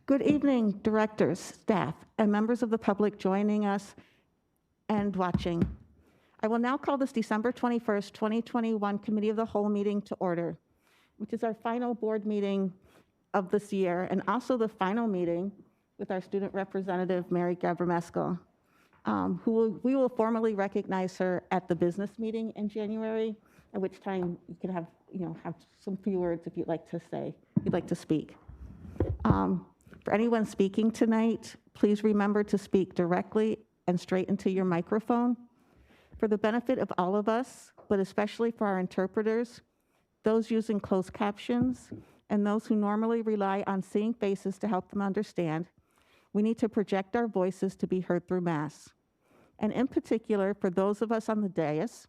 Good evening, directors, staff, and members of the public joining us and watching. I will now call this December 21st, 2021 Committee of the Whole meeting to order, which is our final board meeting of this year and also the final meeting with our student representative, Mary Gabromesco, we will formally recognize her at the business meeting in January, at which time you can have some few words if you'd like to speak. For anyone speaking tonight, please remember to speak directly and straight into your microphone. For the benefit of all of us, but especially for our interpreters, those using closed captions, and those who normally rely on seeing faces to help them understand, we need to project our voices to be heard through mass. And in particular, for those of us on the dais,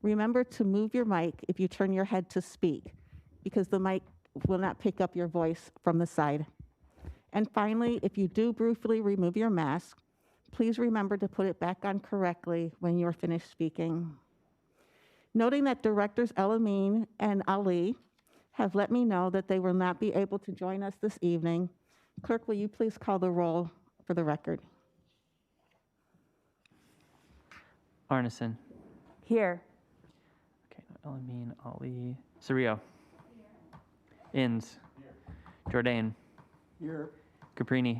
remember to move your mic if you turn your head to speak, because the mic will not pick up your voice from the side. And finally, if you do briefly remove your mask, please remember to put it back on correctly when you're finished speaking. Noting that directors El-Amin and Ali have let me know that they will not be able to join us this evening, Clerk, will you please call the roll for the record? Arneson. Here. Okay, El-Amin, Ali. Cerrillo. Inns. Jourdain. Here. Caprini.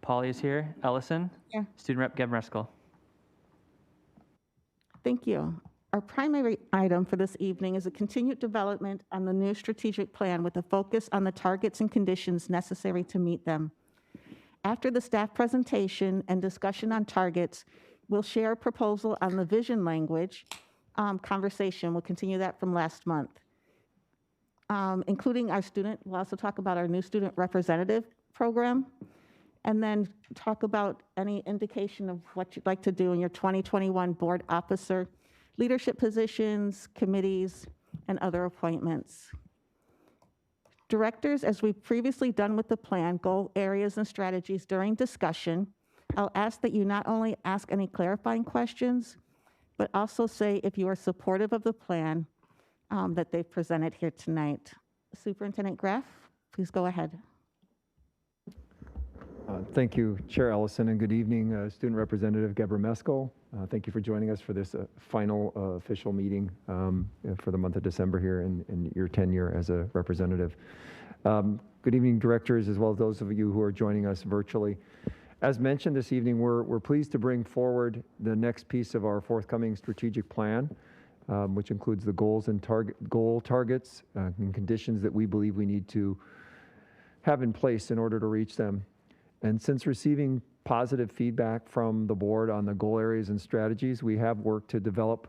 Polly is here. Ellison. Here. Student Rep Gabromesco. Thank you. Our primary item for this evening is a continued development on the new strategic plan with a focus on the targets and conditions necessary to meet them. After the staff presentation and discussion on targets, we'll share a proposal on the vision language conversation. We'll continue that from last month. Including our student, we'll also talk about our new student representative program, and then talk about any indication of what you'd like to do in your 2021 board officer leadership positions, committees, and other appointments. Directors, as we've previously done with the plan, goal areas and strategies during discussion, I'll ask that you not only ask any clarifying questions, but also say if you are supportive of the plan that they've presented here tonight. Superintendent Graff, please go ahead. Thank you, Chair Ellison, and good evening, Student Representative Gabromesco. Thank you for joining us for this final official meeting for the month of December here in your tenure as a representative. Good evening, directors, as well as those of you who are joining us virtually. As mentioned this evening, we're pleased to bring forward the next piece of our forthcoming strategic plan, which includes the goals and targets and conditions that we believe we need to have in place in order to reach them. And since receiving positive feedback from the board on the goal areas and strategies, we have worked to develop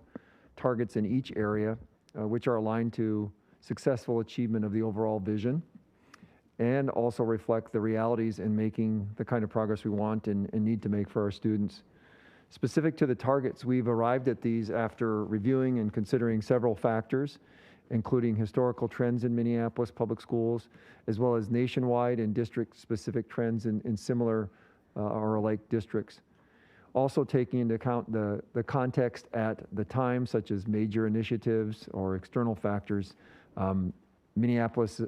targets in each area, which are aligned to successful achievement of the overall vision, and also reflect the realities in making the kind of progress we want and need to make for our students. Specific to the targets, we've arrived at these after reviewing and considering several factors, including historical trends in Minneapolis public schools, as well as nationwide and district-specific trends in similar or alike districts. Also taking into account the context at the time, such as major initiatives or external factors, Minneapolis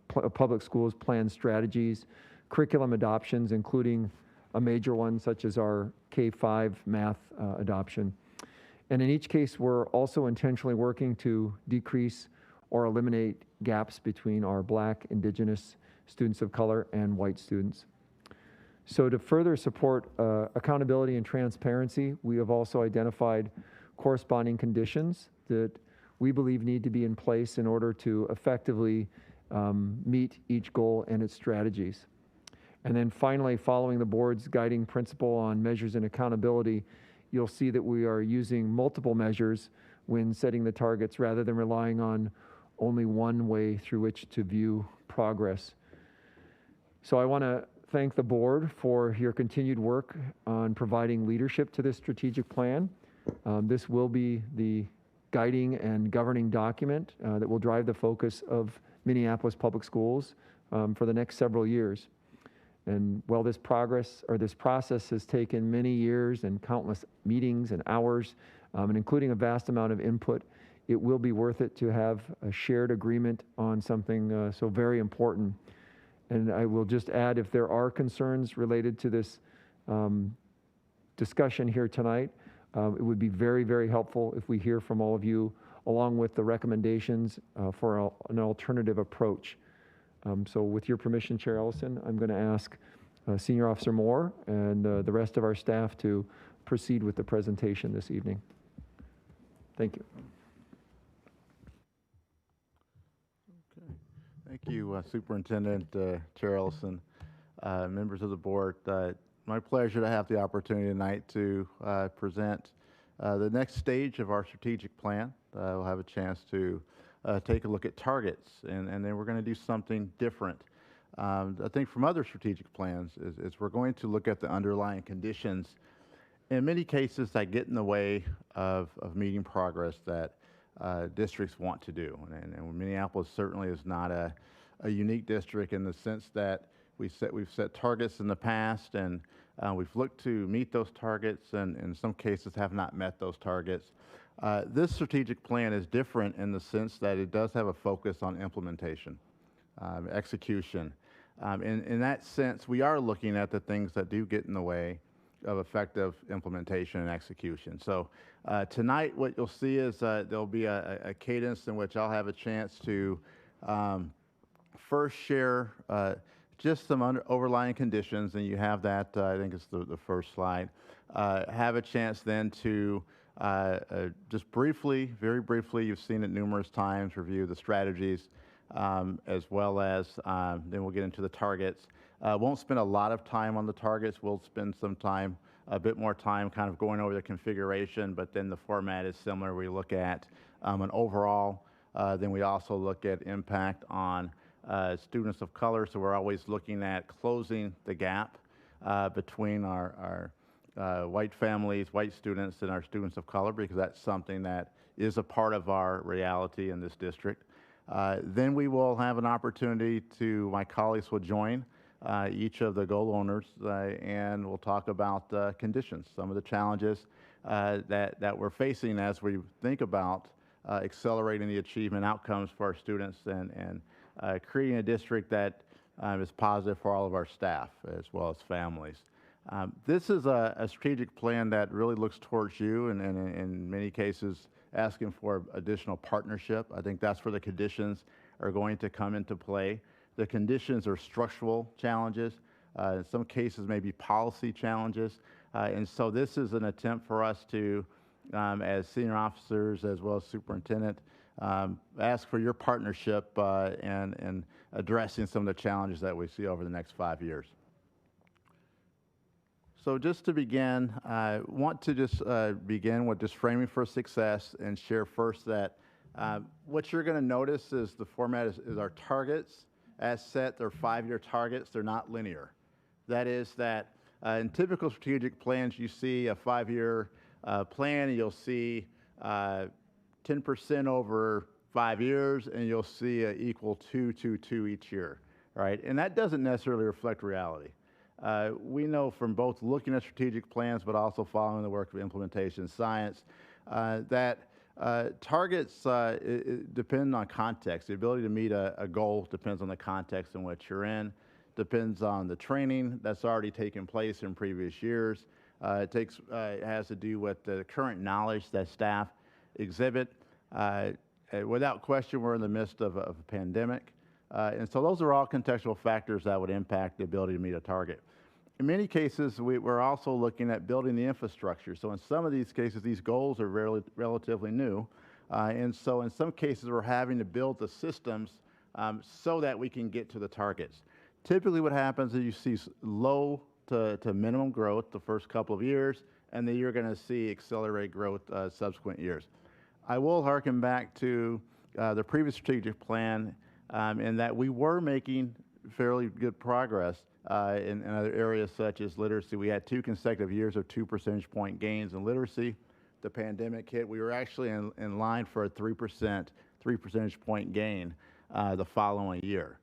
public schools plan strategies, curriculum adoptions, including a major one such as our K-5 math adoption. And in each case, we're also intentionally working to decrease or eliminate gaps between our Black, Indigenous, students of color, and white students. So to further support accountability and transparency, we have also identified corresponding conditions that we believe need to be in place in order to effectively meet each goal and its strategies. And then finally, following the board's guiding principle on measures and accountability, you'll see that we are using multiple measures when setting the targets rather than relying on only one way through which to view progress. So I want to thank the board for your continued work on providing leadership to this strategic plan. This will be the guiding and governing document that will drive the focus of Minneapolis Public Schools for the next several years. And while this process has taken many years and countless meetings and hours, and including a vast amount of input, it will be worth it to have a shared agreement on something so very important And I will just add, if there are concerns related to this discussion here tonight, it would be very, very helpful if we hear from all of you, along with the recommendations for an alternative approach. So with your permission, Chair Ellison, I'm going to ask Senior Officer Moore and the rest of our staff to proceed with the presentation this evening. Thank you. Okay. Thank you, Superintendent, Chair Ellison, members of the board. My pleasure to have the opportunity tonight to present the next stage of our strategic plan. We'll have a chance to take a look at targets, and then we're going to do something different. I think from other strategic plans is we're going to look at the underlying conditions in many cases that get in the way of meeting progress that districts want to do. And Minneapolis certainly is not a unique district in the sense that we've set targets in the past, and we've looked to meet those targets, and in some cases have not met those targets. This strategic plan is different in the sense that it does have a focus on implementation, execution. In that sense, we are looking at the things that do get in the way of effective implementation and execution. So tonight what you'll see is there'll be a cadence in which I'll have a chance to first share just some overlying conditions, and you have that, I think it's the first slide. Have a chance then to just briefly, very briefly, you've seen it numerous times, review the strategies, as well as then we'll get into the targets. Won't spend a lot of time on the targets. We'll spend some time, a bit more time kind of going over the configuration, but then the format is similar. We look at an overall, then we also look at impact on students of color. So we're always looking at closing the gap between our white families, white students, and our students of color, because that's something that is a part of our reality in this district. Then we will have an opportunity to, my colleagues will join each of the goal owners, and we'll talk about conditions, some of the challenges that we're facing as we think about accelerating the achievement outcomes for our students and creating a district that is positive for all of our staff as well as families. This is a strategic plan that really looks towards you, and in many cases asking for additional partnership. I think that's where the conditions are going to come into play. The conditions are structural challenges. In some cases, maybe policy challenges. And so this is an attempt for us to, as senior officers as well as superintendent, ask for your partnership and addressing some of the challenges that we see over the next 5 years. So just to begin, I want to just begin with just framing for success and share first that what you're going to notice is the format is our targets as set. They're 5-year targets. They're not linear. That is that in typical strategic plans, you see a 5-year plan, and you'll see 10% over 5 years, and you'll see equal 2 each year, right? And that doesn't necessarily reflect reality. We know from both looking at strategic plans but also following the work of implementation science that targets depend on context. The ability to meet a goal depends on the context in which you're in, depends on the training that's already taken place in previous years. It has to do with the current knowledge that staff exhibit. Without question, we're in the midst of a pandemic. And so those are all contextual factors that would impact the ability to meet a target. In many cases, we're also looking at building the infrastructure. So in some of these cases, these goals are relatively new. And so in some cases, we're having to build the systems so that we can get to the targets. Typically what happens is you see low to minimum growth the first couple of years, and then you're going to see accelerate growth subsequent years. I will harken back to the previous strategic plan in that we were making fairly good progress in other areas such as literacy. We had 2 consecutive years of 2 percentage point gains in literacy. The pandemic hit. We were actually in line for a 3 percentage point gain the following year.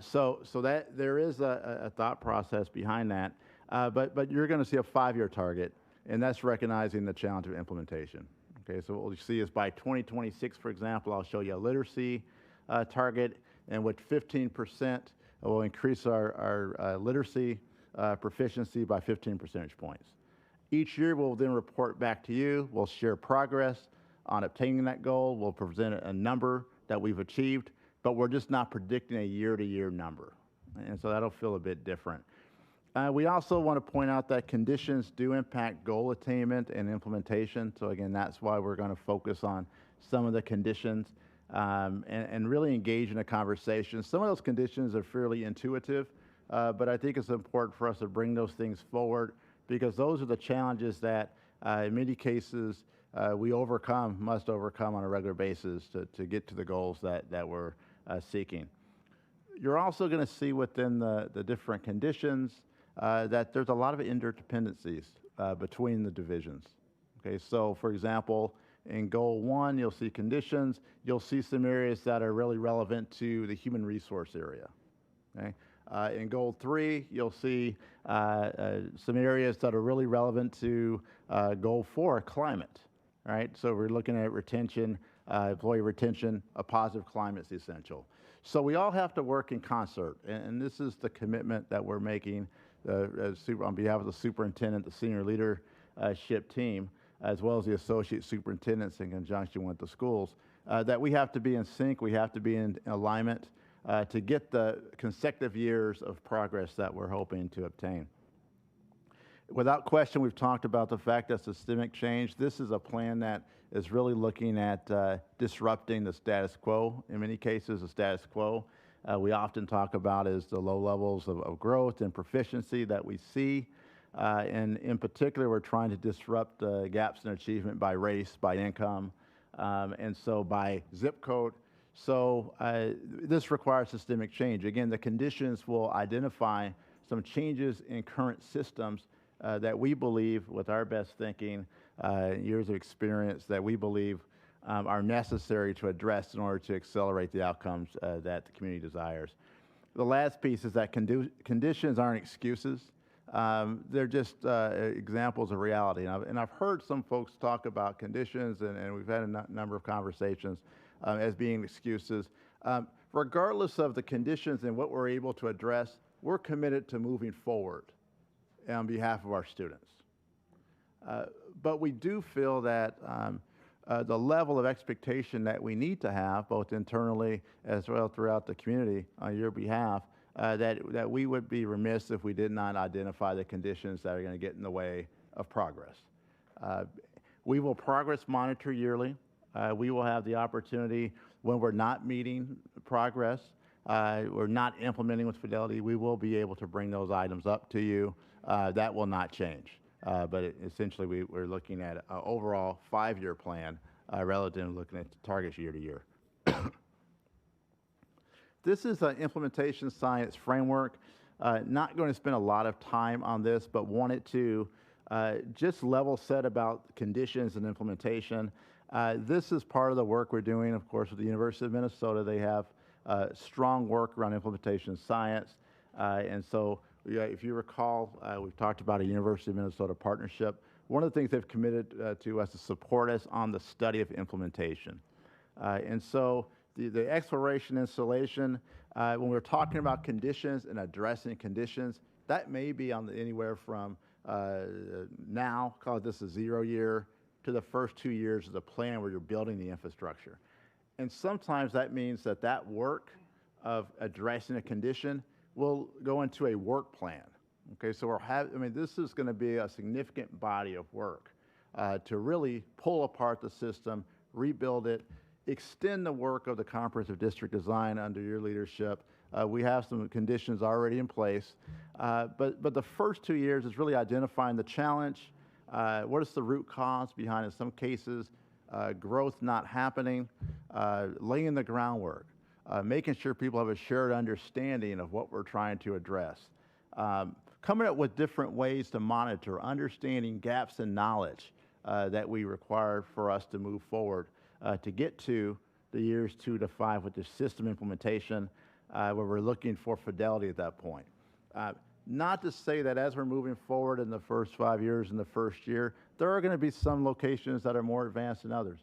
So that there is a thought process behind that. But you're going to see a 5-year target, and that's recognizing the challenge of implementation. Okay, so what you see is by 2026, for example, I'll show you a literacy target, and with 15% will increase our literacy proficiency by 15 percentage points. Each year, we'll then report back to you. We'll share progress on obtaining that goal. We'll present a number that we've achieved, but we're just not predicting a year-to-year number. And so that'll feel a bit different. We also want to point out that conditions do impact goal attainment and implementation. So again, that's why we're going to focus on some of the conditions and really engage in a conversation. Some of those conditions are fairly intuitive, but I think it's important for us to bring those things forward because those are the challenges that in many cases we must overcome on a regular basis to get to the goals that we're seeking. You're also going to see within the different conditions that there's a lot of interdependencies between the divisions. Okay, so for example, in Goal 1, you'll see conditions. You'll see some areas that are really relevant to the human resource area. Okay? In Goal 3, you'll see some areas that are really relevant to Goal 4, climate. Right? So we're looking at retention, employee retention, a positive climate is essential. So we all have to work in concert, and this is the commitment that we're making on behalf of the superintendent, the senior leadership team, as well as the associate superintendents in conjunction with the schools, that we have to be in sync, we have to be in alignment to get the consecutive years of progress that we're hoping to obtain. Without question, we've talked about the fact that systemic change, this is a plan that is really looking at disrupting the status quo. In many cases, the status quo we often talk about is the low levels of growth and proficiency that we see. And in particular, we're trying to disrupt gaps in achievement by race, by income, and so by zip code. So this requires systemic change. Again, the conditions will identify some changes in current systems that we believe, with our best thinking, years of experience, that we believe are necessary to address in order to accelerate the outcomes that the community desires. The last piece is that conditions aren't excuses. They're just examples of reality. And I've heard some folks talk about conditions, and we've had a number of conversations as being excuses. Regardless of the conditions and what we're able to address, we're committed to moving forward on behalf of our students. But we do feel that the level of expectation that we need to have, both internally as well throughout the community on your behalf, that we would be remiss if we did not identify the conditions that are going to get in the way of progress. We will progress monitor yearly. We will have the opportunity when we're not meeting progress, we're not implementing with fidelity, we will be able to bring those items up to you. That will not change. But essentially, we're looking at an overall 5-year plan relative to looking at targets year to year. This is an implementation science framework. Not going to spend a lot of time on this, but wanted to just level set about conditions and implementation. This is part of the work we're doing, of course, with the University of Minnesota. They have strong work around implementation science. And so if you recall, we've talked about a University of Minnesota partnership. One of the things they've committed to us to support us on the study of implementation. And so the exploration installation, when we're talking about conditions and addressing conditions, that may be on anywhere from now, call this a 0 year, to the first 2 years of the plan where you're building the infrastructure. And sometimes that means that work of addressing a condition will go into a work plan. Okay, so this is going to be a significant body of work to really pull apart the system, rebuild it, extend the work of the comprehensive district design under your leadership. We have some conditions already in place, but the first 2 years is really identifying the challenge. What is the root cause behind, in some cases, growth not happening, laying the groundwork, making sure people have a shared understanding of what we're trying to address, coming up with different ways to monitor, understanding gaps in knowledge that we require for us to move forward to get to the years 2 to 5 with the system implementation, where we're looking for fidelity at that point. Not to say that as we're moving forward in the first 5 years in the first year, there are going to be some locations that are more advanced than others.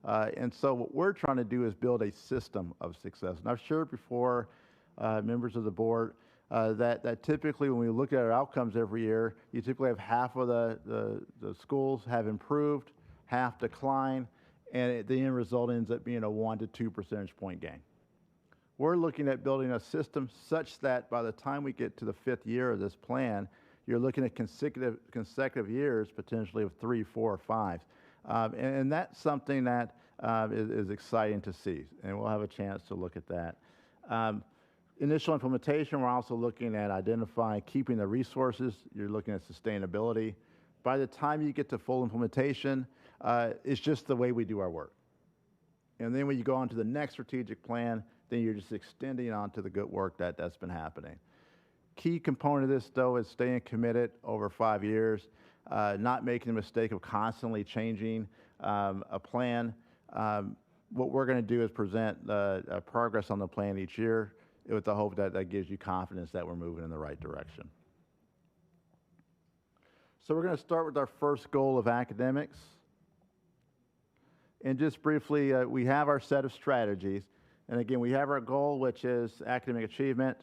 And so what we're trying to do is build a system of success. And I've shared before, members of the board, that typically when we look at our outcomes every year, you typically have half of the schools have improved, half decline, and the end result ends up being a 1 to 2 percentage point gain. We're looking at building a system such that by the time we get to the 5th year of this plan, you're looking at consecutive years, potentially of 3, 4, or 5. And that's something that is exciting to see, and we'll have a chance to look at that. Initial implementation, we're also looking at identifying, keeping the resources. You're looking at sustainability. By the time you get to full implementation, it's just the way we do our work. And then when you go on to the next strategic plan, then you're just extending on to the good work that's been happening. Key component of this, though, is staying committed over 5 years, not making the mistake of constantly changing a plan. What we're going to do is present progress on the plan each year with the hope that that gives you confidence that we're moving in the right direction. So we're going to start with our first goal of academics. And just briefly, we have our set of strategies. And again, we have our goal, which is academic achievement.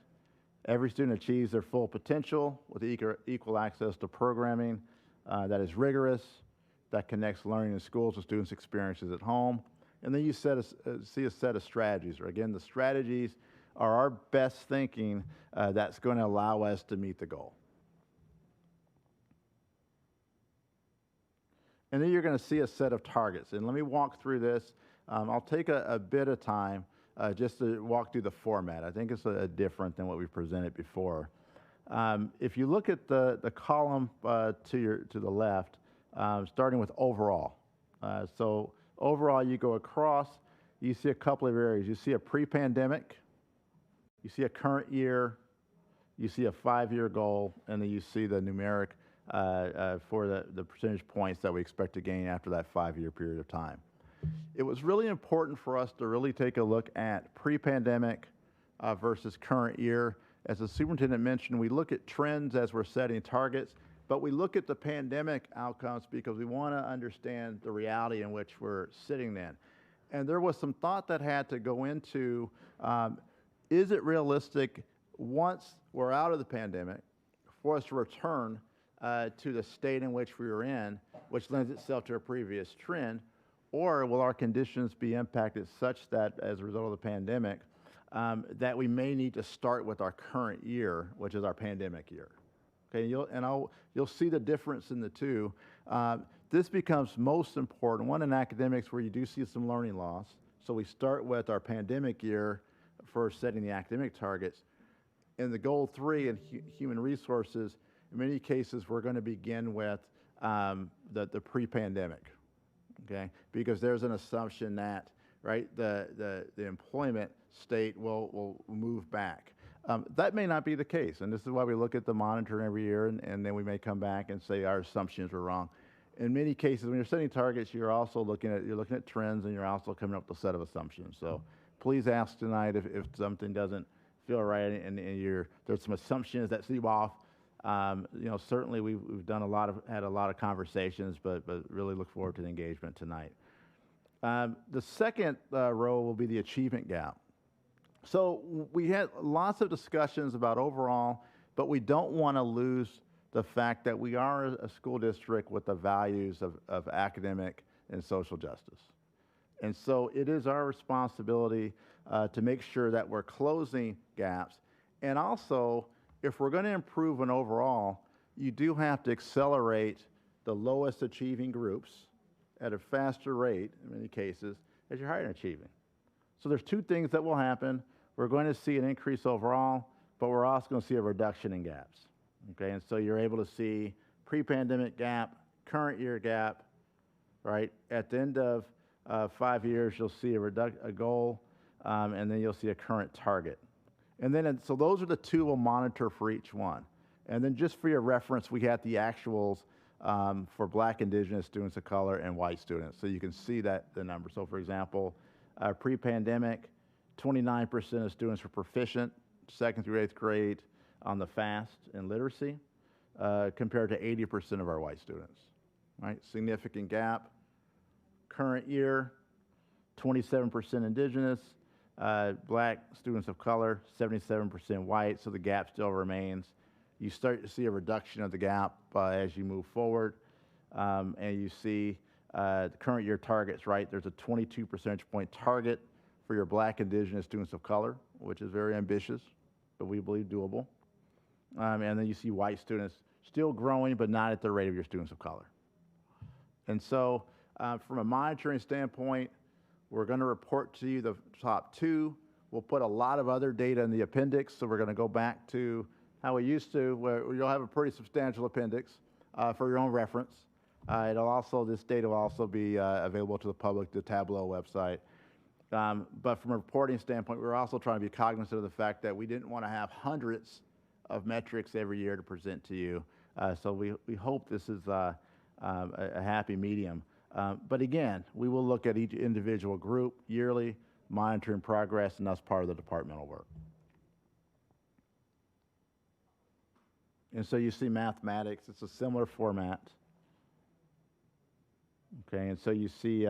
Every student achieves their full potential with equal access to programming that is rigorous, that connects learning in schools with students' experiences at home. And then you see a set of strategies. Or again, the strategies are our best thinking that's going to allow us to meet the goal. And then you're going to see a set of targets. And let me walk through this. I'll take a bit of time just to walk through the format. I think it's different than what we've presented before. If you look at the column to the left, starting with overall. So overall, you go across, you see a couple of areas. You see a pre-pandemic, you see a current year, you see a 5-year goal, and then you see the numeric for the percentage points that we expect to gain after that 5-year period of time. It was really important for us to really take a look at pre-pandemic versus current year. As the superintendent mentioned, we look at trends as we're setting targets, but we look at the pandemic outcomes because we want to understand the reality in which we're sitting in. And there was some thought that had to go into, is it realistic once we're out of the pandemic for us to return to the state in which we were in, which lends itself to a previous trend, or will our conditions be impacted such that as a result of the pandemic, that we may need to start with our current year, which is our pandemic year. Okay, you'll see the difference in the two. This becomes most important, one in academics where you do see some learning loss. So we start with our pandemic year for setting the academic targets. In the goal 3 in human resources, in many cases, we're going to begin with the pre-pandemic, okay? Because there's an assumption that, right, the employment state will move back. That may not be the case, and this is why we look at the monitor every year, and then we may come back and say our assumptions were wrong. In many cases, when you're setting targets, you're looking at trends, and you're also coming up with a set of assumptions. So please ask tonight if something doesn't feel right, and there's some assumptions that seem off. Certainly we've had a lot of conversations, but really look forward to the engagement tonight. The second row will be the achievement gap. So we had lots of discussions about overall, but we don't want to lose the fact that we are a school district with the values of academic and social justice. And so it is our responsibility to make sure that we're closing gaps. And also, if we're going to improve an overall, you do have to accelerate the lowest achieving groups at a faster rate, in many cases, as you're higher achieving. So there's two things that will happen. We're going to see an increase overall, but we're also going to see a reduction in gaps. Okay, and so you're able to see pre-pandemic gap, current year gap, right? At the end of 5 years, you'll see a goal, and then you'll see a current target. And then, so those are the two we'll monitor for each one. And then just for your reference, we had the actuals for Black, Indigenous students of color and white students. So you can see that the number. So for example, pre-pandemic, 29% of students were proficient, 2nd through 8th grade on the FAST and literacy, compared to 80% of our white students, right? Significant gap. Current year, 27% Indigenous, Black students of color, 77% white, so the gap still remains. You start to see a reduction of the gap as you move forward, and you see the current year targets, right? There's a 22 percentage point target for your Black Indigenous students of color, which is very ambitious, but we believe doable. And then you see white students still growing, but not at the rate of your students of color. And so from a monitoring standpoint, we're going to report to you the top two. We'll put a lot of other data in the appendix, so we're going to go back to how we used to, where you'll have a pretty substantial appendix for your own reference. This data will also be available to the public, the Tableau website. But from a reporting standpoint, we're also trying to be cognizant of the fact that we didn't want to have hundreds of metrics every year to present to you. So we hope this is a happy medium. But again, we will look at each individual group yearly, monitoring progress, and that's part of the departmental work. And so you see mathematics, it's a similar format. Okay, and so you see,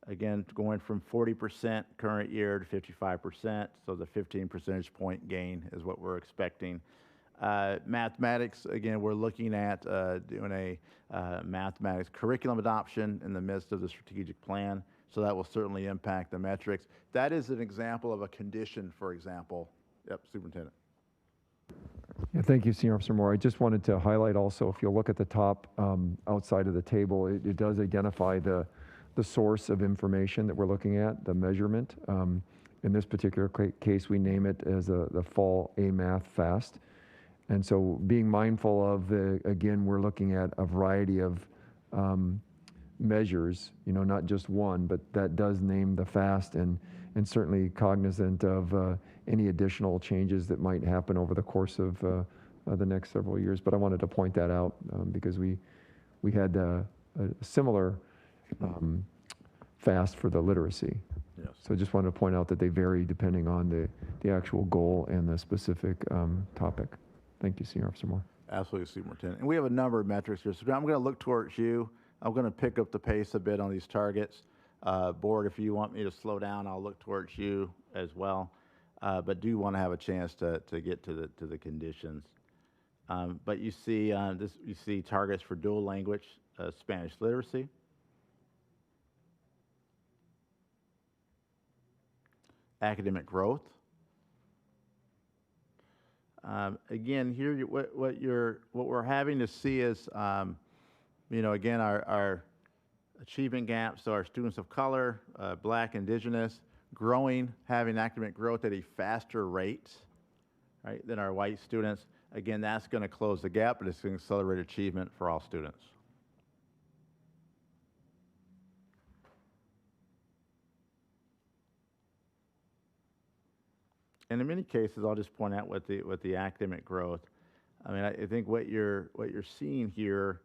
again, going from 40% current year to 55%, so the 15 percentage point gain is what we're expecting. Mathematics, again, we're looking at doing a mathematics curriculum adoption in the midst of the strategic plan, so that will certainly impact the metrics. That is an example of a condition, for example. Yep, Superintendent. Yeah, thank you, Senior Officer Moore. I just wanted to highlight also, if you'll look at the top outside of the table, it does identify the source of information that we're looking at, the measurement. In this particular case, we name it as the Fall A-Math Fast. And so being mindful of, again, we're looking at a variety of measures, not just one, but that does name the fast, and certainly cognizant of any additional changes that might happen over the course of the next several years. But I wanted to point that out because we had a similar fast for the literacy. Yes. So I just wanted to point out that they vary depending on the actual goal and the specific topic. Thank you, Senior Officer Moore. Absolutely, Superintendent. And we have a number of metrics here. So I'm going to look towards you. I'm going to pick up the pace a bit on these targets. Board, if you want me to slow down, I'll look towards you as well. But do want to have a chance to get to the conditions. But you see you see targets for dual language Spanish literacy. Academic growth. Again, here what we're having to see is, again, our achievement gaps. So our students of color, Black, Indigenous, growing, having academic growth at a faster rate, right, than our white students. Again, that's going to close the gap, but it's going to accelerate achievement for all students. And in many cases, I'll just point out with the academic growth. I mean, I think what you're seeing here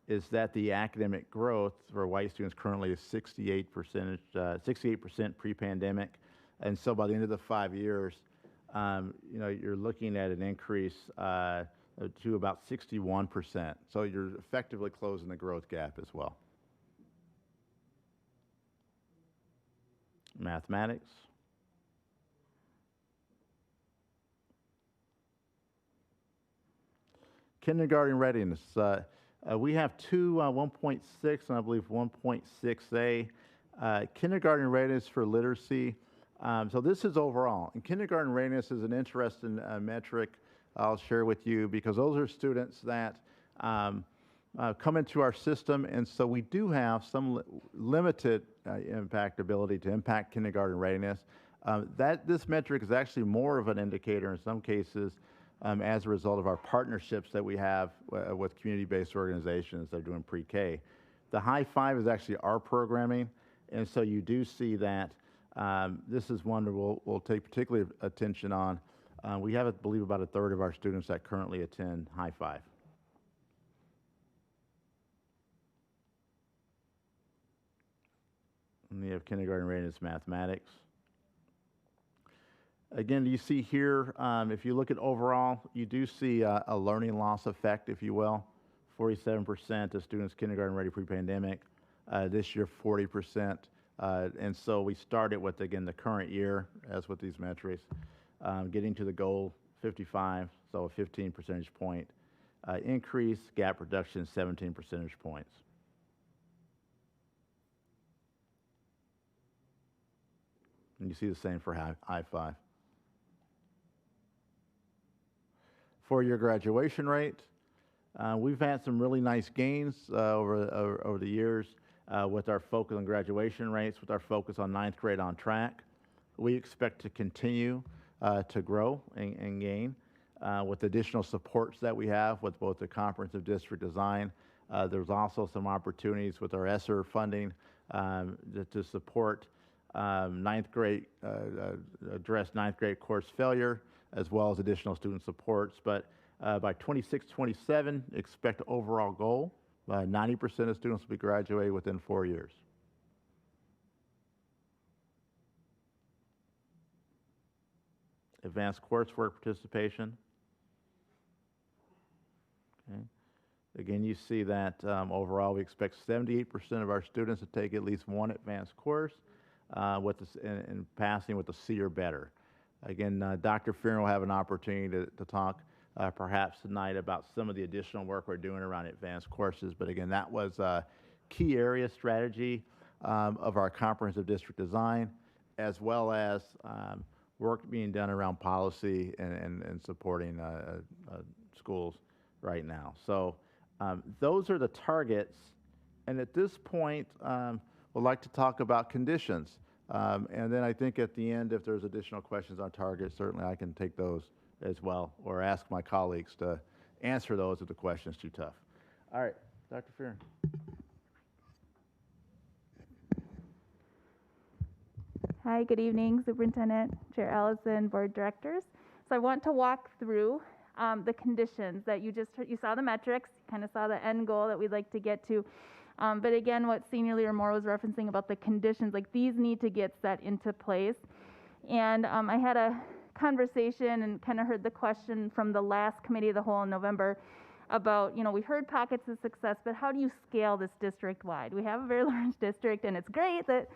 is that the academic growth for white students currently is 68% pre-pandemic, and so by the end of the 5 years, you're looking at an increase to about 61%. So you're effectively closing the growth gap as well. Mathematics. Kindergarten readiness. We have two 1.6 and I believe 1.6A. Kindergarten readiness for literacy. So this is overall. And kindergarten readiness is an interesting metric I'll share with you because those are students that come into our system, and so we do have some limited ability to impact kindergarten readiness. This metric is actually more of an indicator in some cases as a result of our partnerships that we have with community-based organizations that are doing pre-K. The high five is actually our programming, and so you do see that this is one that we'll take particular attention on. We have, I believe, about a third of our students that currently attend high five. And we have kindergarten readiness mathematics. Again, you see here, if you look at overall, you do see a learning loss effect, if you will. 47% of students kindergarten ready pre-pandemic. This year, 40%. And so we started with, again, the current year, as with these metrics, getting to the goal 55, so a 15 percentage point increase, gap reduction 17 percentage points. And you see the same for I-5. For your graduation rate, we've had some really nice gains over the years with our focus on graduation rates, with our focus on 9th grade on track. We expect to continue to grow and gain with additional supports that we have with both the comprehensive district design. There's also some opportunities with our ESSER funding to support 9th grade, address 9th grade course failure, as well as additional student supports. But by 26-27, expect overall goal, 90% of students will be graduated within 4 years. Advanced coursework participation. Okay. Again, you see that overall we expect 78% of our students to take at least one advanced course with this, in passing with a C or better. Again, Dr. Fearon will have an opportunity to talk perhaps tonight about some of the additional work we're doing around advanced courses. But again, that was a key area strategy of our comprehensive district design, as well as work being done around policy and supporting schools right now. So those are the targets. And at this point, we'd like to talk about conditions. And then I think at the end, if there's additional questions on targets, certainly I can take those as well, or ask my colleagues to answer those if the question is too tough. All right, Dr. Fearon. Hi, good evening, Superintendent, Chair Allison, Board Directors. So I want to walk through the conditions that you saw the metrics, you kind of saw the end goal that we'd like to get to. But again, what Senior Leader Moore was referencing about the conditions, like these need to get set into place. And I had a conversation and kind of heard the question from the last Committee of the Whole in November about, we heard pockets of success, but how do you scale this district-wide? We have a very large district, and it's great that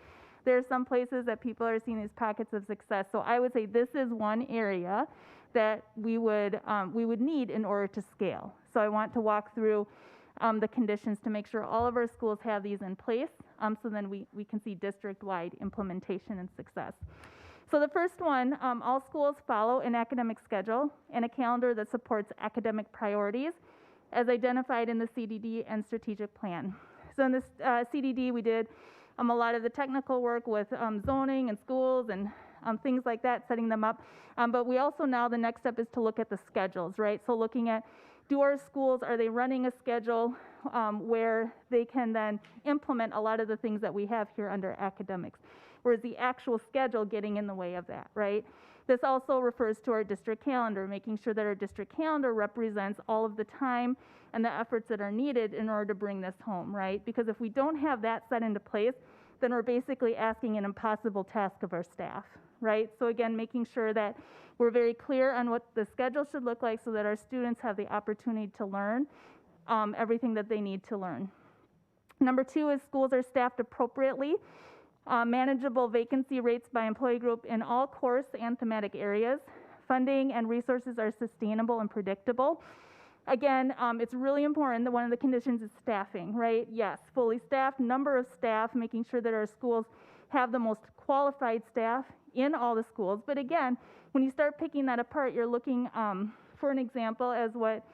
there are some places that people are seeing these pockets of success. So I would say this is one area that we would need in order to scale. So I want to walk through the conditions to make sure all of our schools have these in place, so then we can see district-wide implementation and success. So the first one, all schools follow an academic schedule and a calendar that supports academic priorities as identified in the CDD and strategic plan. So in this CDD, we did a lot of the technical work with zoning and schools and things like that, setting them up. But we also now, the next step is to look at the schedules, right? So looking at, do our schools, are they running a schedule where they can then implement a lot of the things that we have here under academics? Or is the actual schedule getting in the way of that, right? This also refers to our district calendar, making sure that our district calendar represents all of the time and the efforts that are needed in order to bring this home, right? Because if we don't have that set into place, then we're basically asking an impossible task of our staff, right? So again, making sure that we're very clear on what the schedule should look like so that our students have the opportunity to learn everything that they need to learn. Number 2 is schools are staffed appropriately. Manageable vacancy rates by employee group in all course and thematic areas. Funding and resources are sustainable and predictable. Again, it's really important that one of the conditions is staffing, right? Yes, fully staffed, number of staff, making sure that our schools have the most qualified staff in all the schools. But again, when you start picking that apart, you're looking for an example as what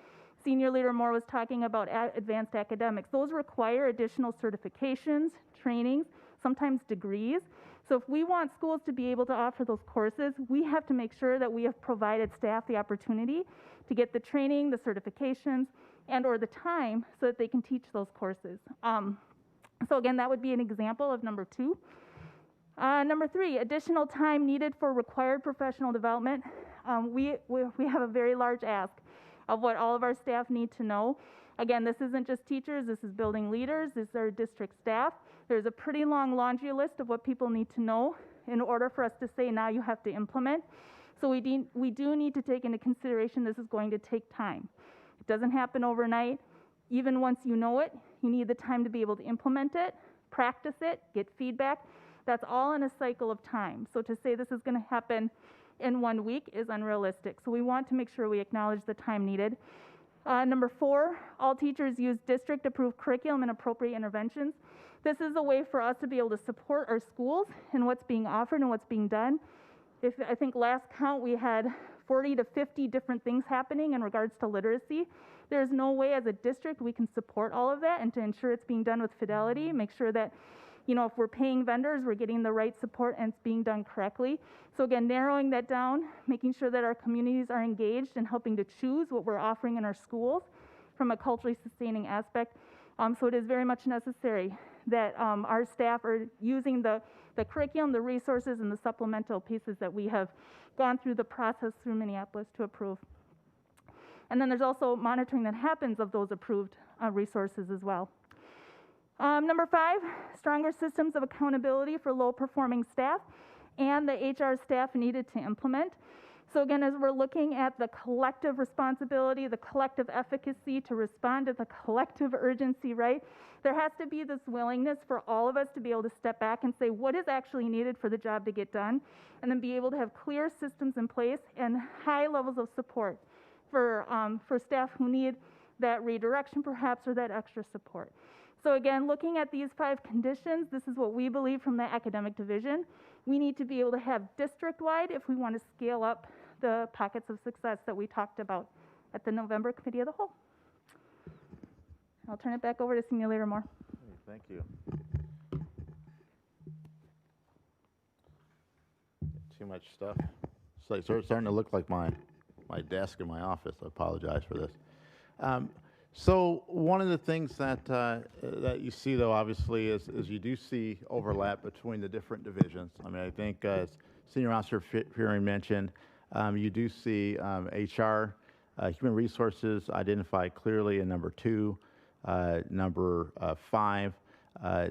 Senior Leader Moore was talking about advanced academics. Those require additional certifications, trainings, sometimes degrees. So if we want schools to be able to offer those courses, we have to make sure that we have provided staff the opportunity to get the training, the certifications, and or the time so that they can teach those courses. So again, that would be an example of number 2. Number 3, additional time needed for required professional development. We have a very large ask of what all of our staff need to know. Again, this isn't just teachers, this is building leaders, this is our district staff. There's a pretty long laundry list of what people need to know in order for us to say, now you have to implement. So we do need to take into consideration this is going to take time. It doesn't happen overnight. Even once you know it, you need the time to be able to implement it, practice it, get feedback. That's all in a cycle of time. So to say this is going to happen in 1 week is unrealistic. So we want to make sure we acknowledge the time needed. Number 4, all teachers use district-approved curriculum and appropriate interventions. This is a way for us to be able to support our schools and what's being offered and what's being done. I think last count we had 40 to 50 different things happening in regards to literacy. There's no way as a district we can support all of that, and to ensure it's being done with fidelity, make sure that, you know, if we're paying vendors, we're getting the right support and it's being done correctly. So again, narrowing that down, making sure that our communities are engaged in helping to choose what we're offering in our schools from a culturally sustaining aspect. So it is very much necessary that our staff are using the curriculum, the resources, and the supplemental pieces that we have gone through the process through Minneapolis to approve. And then there's also monitoring that happens of those approved resources as well. Number 5, stronger systems of accountability for low-performing staff and the HR staff needed to implement. So again, as we're looking at the collective responsibility, the collective efficacy to respond to the collective urgency, right? There has to be this willingness for all of us to be able to step back and say what is actually needed for the job to get done, and then be able to have clear systems in place and high levels of support for staff who need that redirection perhaps or that extra support. So again, looking at these 5 conditions, this is what we believe from the academic division. We need to be able to have district-wide if we want to scale up the pockets of success that we talked about at the November Committee of the Whole. I'll turn it back over to Senior Leader Moore. Thank you. Too much stuff. It's starting to look like my desk in my office. I apologize for this. So one of the things that you see, though, obviously, is you do see overlap between the different divisions. I mean, I think as Senior Officer Fearing mentioned, you do see HR, human resources identified clearly in number 2, number 5,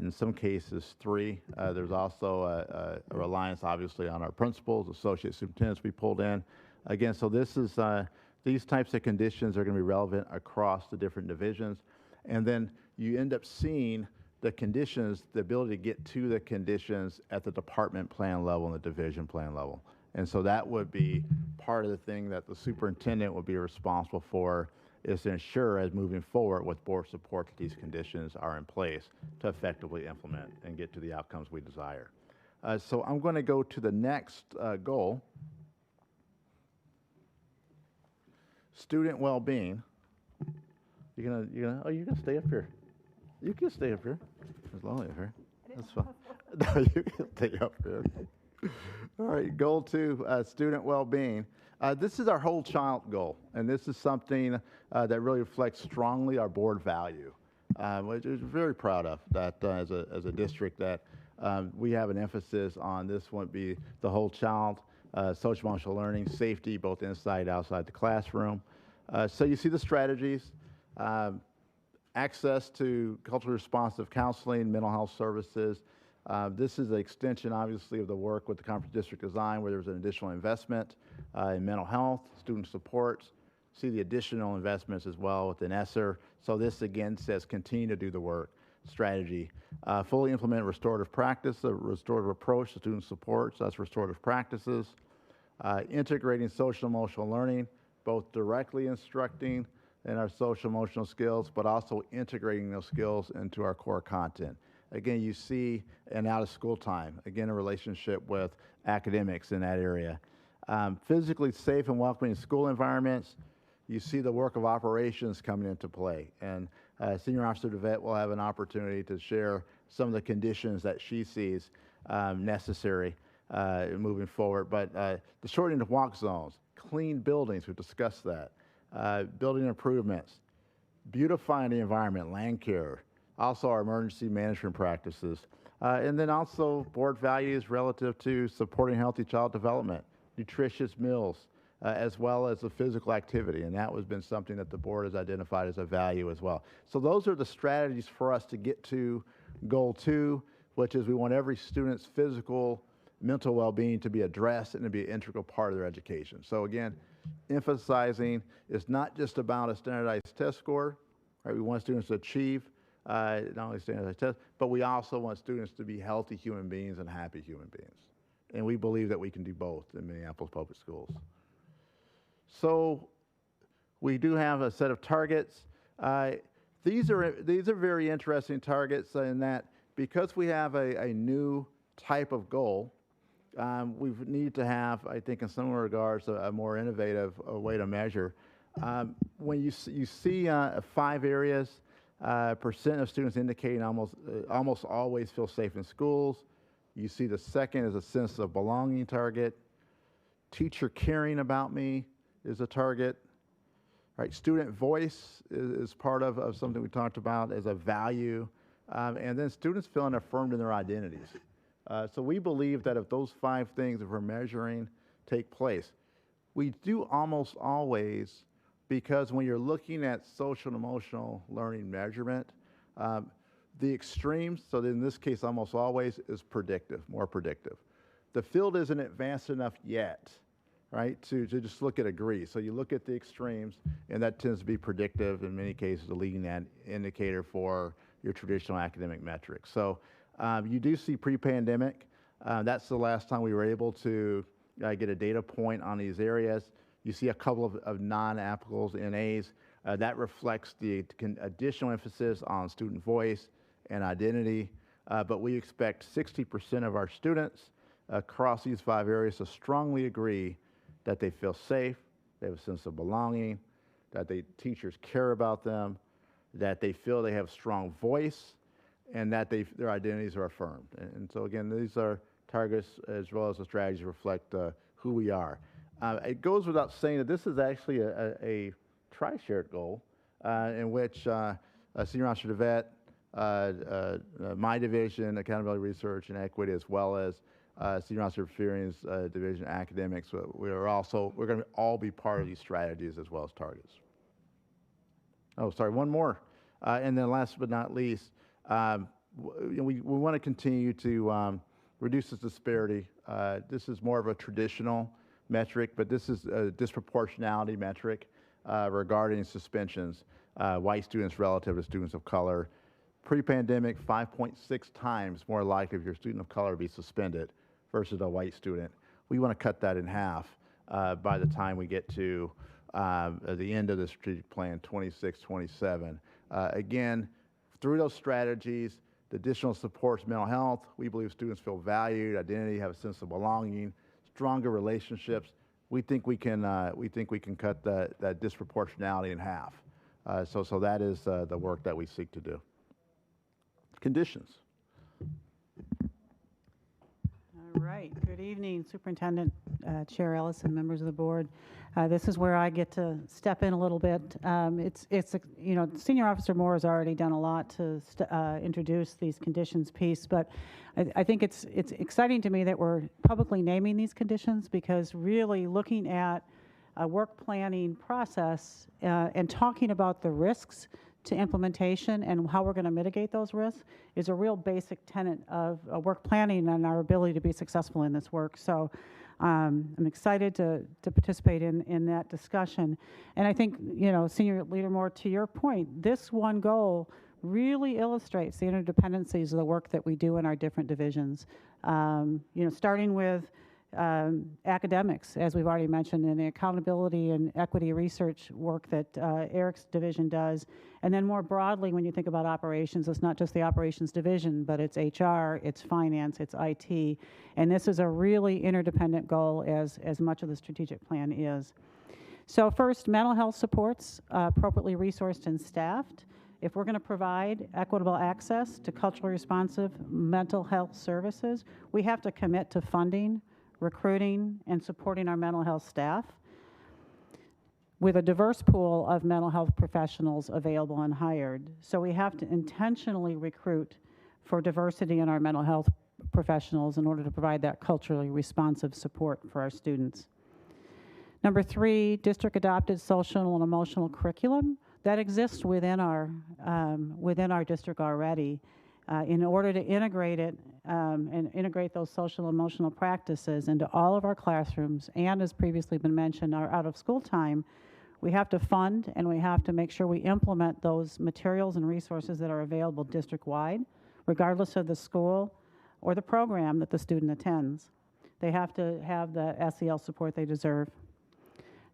in some cases 3. There's also a reliance, obviously, on our principals, associate superintendents we pulled in. Again, so this is these types of conditions are going to be relevant across the different divisions. And then you end up seeing the conditions, the ability to get to the conditions at the department plan level and the division plan level. And so that would be part of the thing that the superintendent would be responsible for, is to ensure as moving forward with board support that these conditions are in place to effectively implement and get to the outcomes we desire. So I'm going to go to the next goal. Student well-being. You're gonna stay up here. You can stay up here. It's lonely up here. That's fine. No, you can stay up here. All right, goal 2, student well-being. This is our whole child goal, and this is something that really reflects strongly our board value, which we're very proud of, that as a district that we have an emphasis on. This would be the whole child, social emotional learning, safety, both inside and outside the classroom. So you see the strategies, access to culturally responsive counseling, mental health services. This is an extension, obviously, of the work with the Conference District Design, where there was an additional investment in mental health, student support. See the additional investments as well within ESSER. So this, again, says continue to do the work. Strategy. Fully implement restorative practice, a restorative approach to student support. So that's restorative practices. Integrating social emotional learning, both directly instructing in our social emotional skills, but also integrating those skills into our core content. Again, you see an out of school time, again, a relationship with academics in that area. Physically safe and welcoming school environments, you see the work of operations coming into play. And Senior Officer DeVette will have an opportunity to share some of the conditions that she sees necessary moving forward. But the shortening of walk zones, clean buildings, we've discussed that. Building improvements, beautifying the environment, land care, also our emergency management practices, and then also board values relative to supporting healthy child development, nutritious meals, as well as the physical activity, and that has been something that the board has identified as a value as well. So those are the strategies for us to get to goal 2, which is we want every student's physical, mental well-being to be addressed and to be an integral part of their education. So again, emphasizing it's not just about a standardized test score, right? We want students to achieve not only standardized tests, but we also want students to be healthy human beings and happy human beings. And we believe that we can do both in Minneapolis Public Schools. So we do have a set of targets. These are very interesting targets in that because we have a new type of goal, we need to have, I think in some regards, a more innovative way to measure. When you see 5 areas, percent of students indicating almost always feel safe in schools. You see the second is a sense of belonging target. Teacher caring about me is a target. Right, student voice is part of something we talked about as a value. And then students feeling affirmed in their identities. So we believe that if those 5 things that we're measuring take place, we do almost always, because when you're looking at social and emotional learning measurement, the extremes, so in this case almost always, is predictive, more predictive. The field isn't advanced enough yet, right, to just look at agree. So you look at the extremes, and that tends to be predictive, in many cases, a leading indicator for your traditional academic metrics. So you do see pre-pandemic. That's the last time we were able to get a data point on these areas. You see a couple of non-applicables NAs. That reflects the additional emphasis on student voice and identity. But we expect 60% of our students across these 5 areas to strongly agree that they feel safe, they have a sense of belonging, that teachers care about them, that they feel they have strong voice, and that their identities are affirmed. And so again, these are targets as well as the strategies reflect who we are. It goes without saying that this is actually a tri-shared goal in which Senior Officer DeVette, my division, Accountability Research and Equity, as well as Senior Officer Fearing's division, Academics, we're going to all be part of these strategies as well as targets. Oh, sorry, one more. And then last but not least, we want to continue to reduce this disparity. This is more of a traditional metric, but this is a disproportionality metric regarding suspensions, white students relative to students of color. Pre-pandemic, 5.6 times more likely if you're a student of color to be suspended versus a white student. We want to cut that in half by the time we get to the end of the strategic plan, 26, 27. Again, through those strategies, the additional supports mental health, we believe students feel valued, identity, have a sense of belonging, stronger relationships. We think we can cut that disproportionality in half. So that is the work that we seek to do. Conditions. All right. Good evening, Superintendent, Chair Ellison, members of the board. This is where I get to step in a little bit. Senior Officer Moore has already done a lot to introduce these conditions piece, but I think it's exciting to me that we're publicly naming these conditions, because really looking at a work planning process and talking about the risks to implementation and how we're going to mitigate those risks is a real basic tenet of work planning and our ability to be successful in this work. So I'm excited to participate in that discussion. And I think, Senior Leader Moore, to your point, this one goal really illustrates the interdependencies of the work that we do in our different divisions. Starting with academics, as we've already mentioned, and the accountability and equity research work that Eric's division does. And then more broadly, when you think about operations, it's not just the operations division, but it's HR, it's finance, it's IT. And this is a really interdependent goal, as much of the strategic plan is. So first, mental health supports appropriately resourced and staffed. If we're going to provide equitable access to culturally responsive mental health services, we have to commit to funding, recruiting, and supporting our mental health staff with a diverse pool of mental health professionals available and hired. So we have to intentionally recruit for diversity in our mental health professionals in order to provide that culturally responsive support for our students. Number 3, district adopted social and emotional curriculum that exists within our district already. In order to integrate it and integrate those social emotional practices into all of our classrooms, and as previously been mentioned, our out of school time, We have to fund and we have to make sure we implement those materials and resources that are available district-wide, regardless of the school or the program that the student attends. They have to have the SEL support they deserve.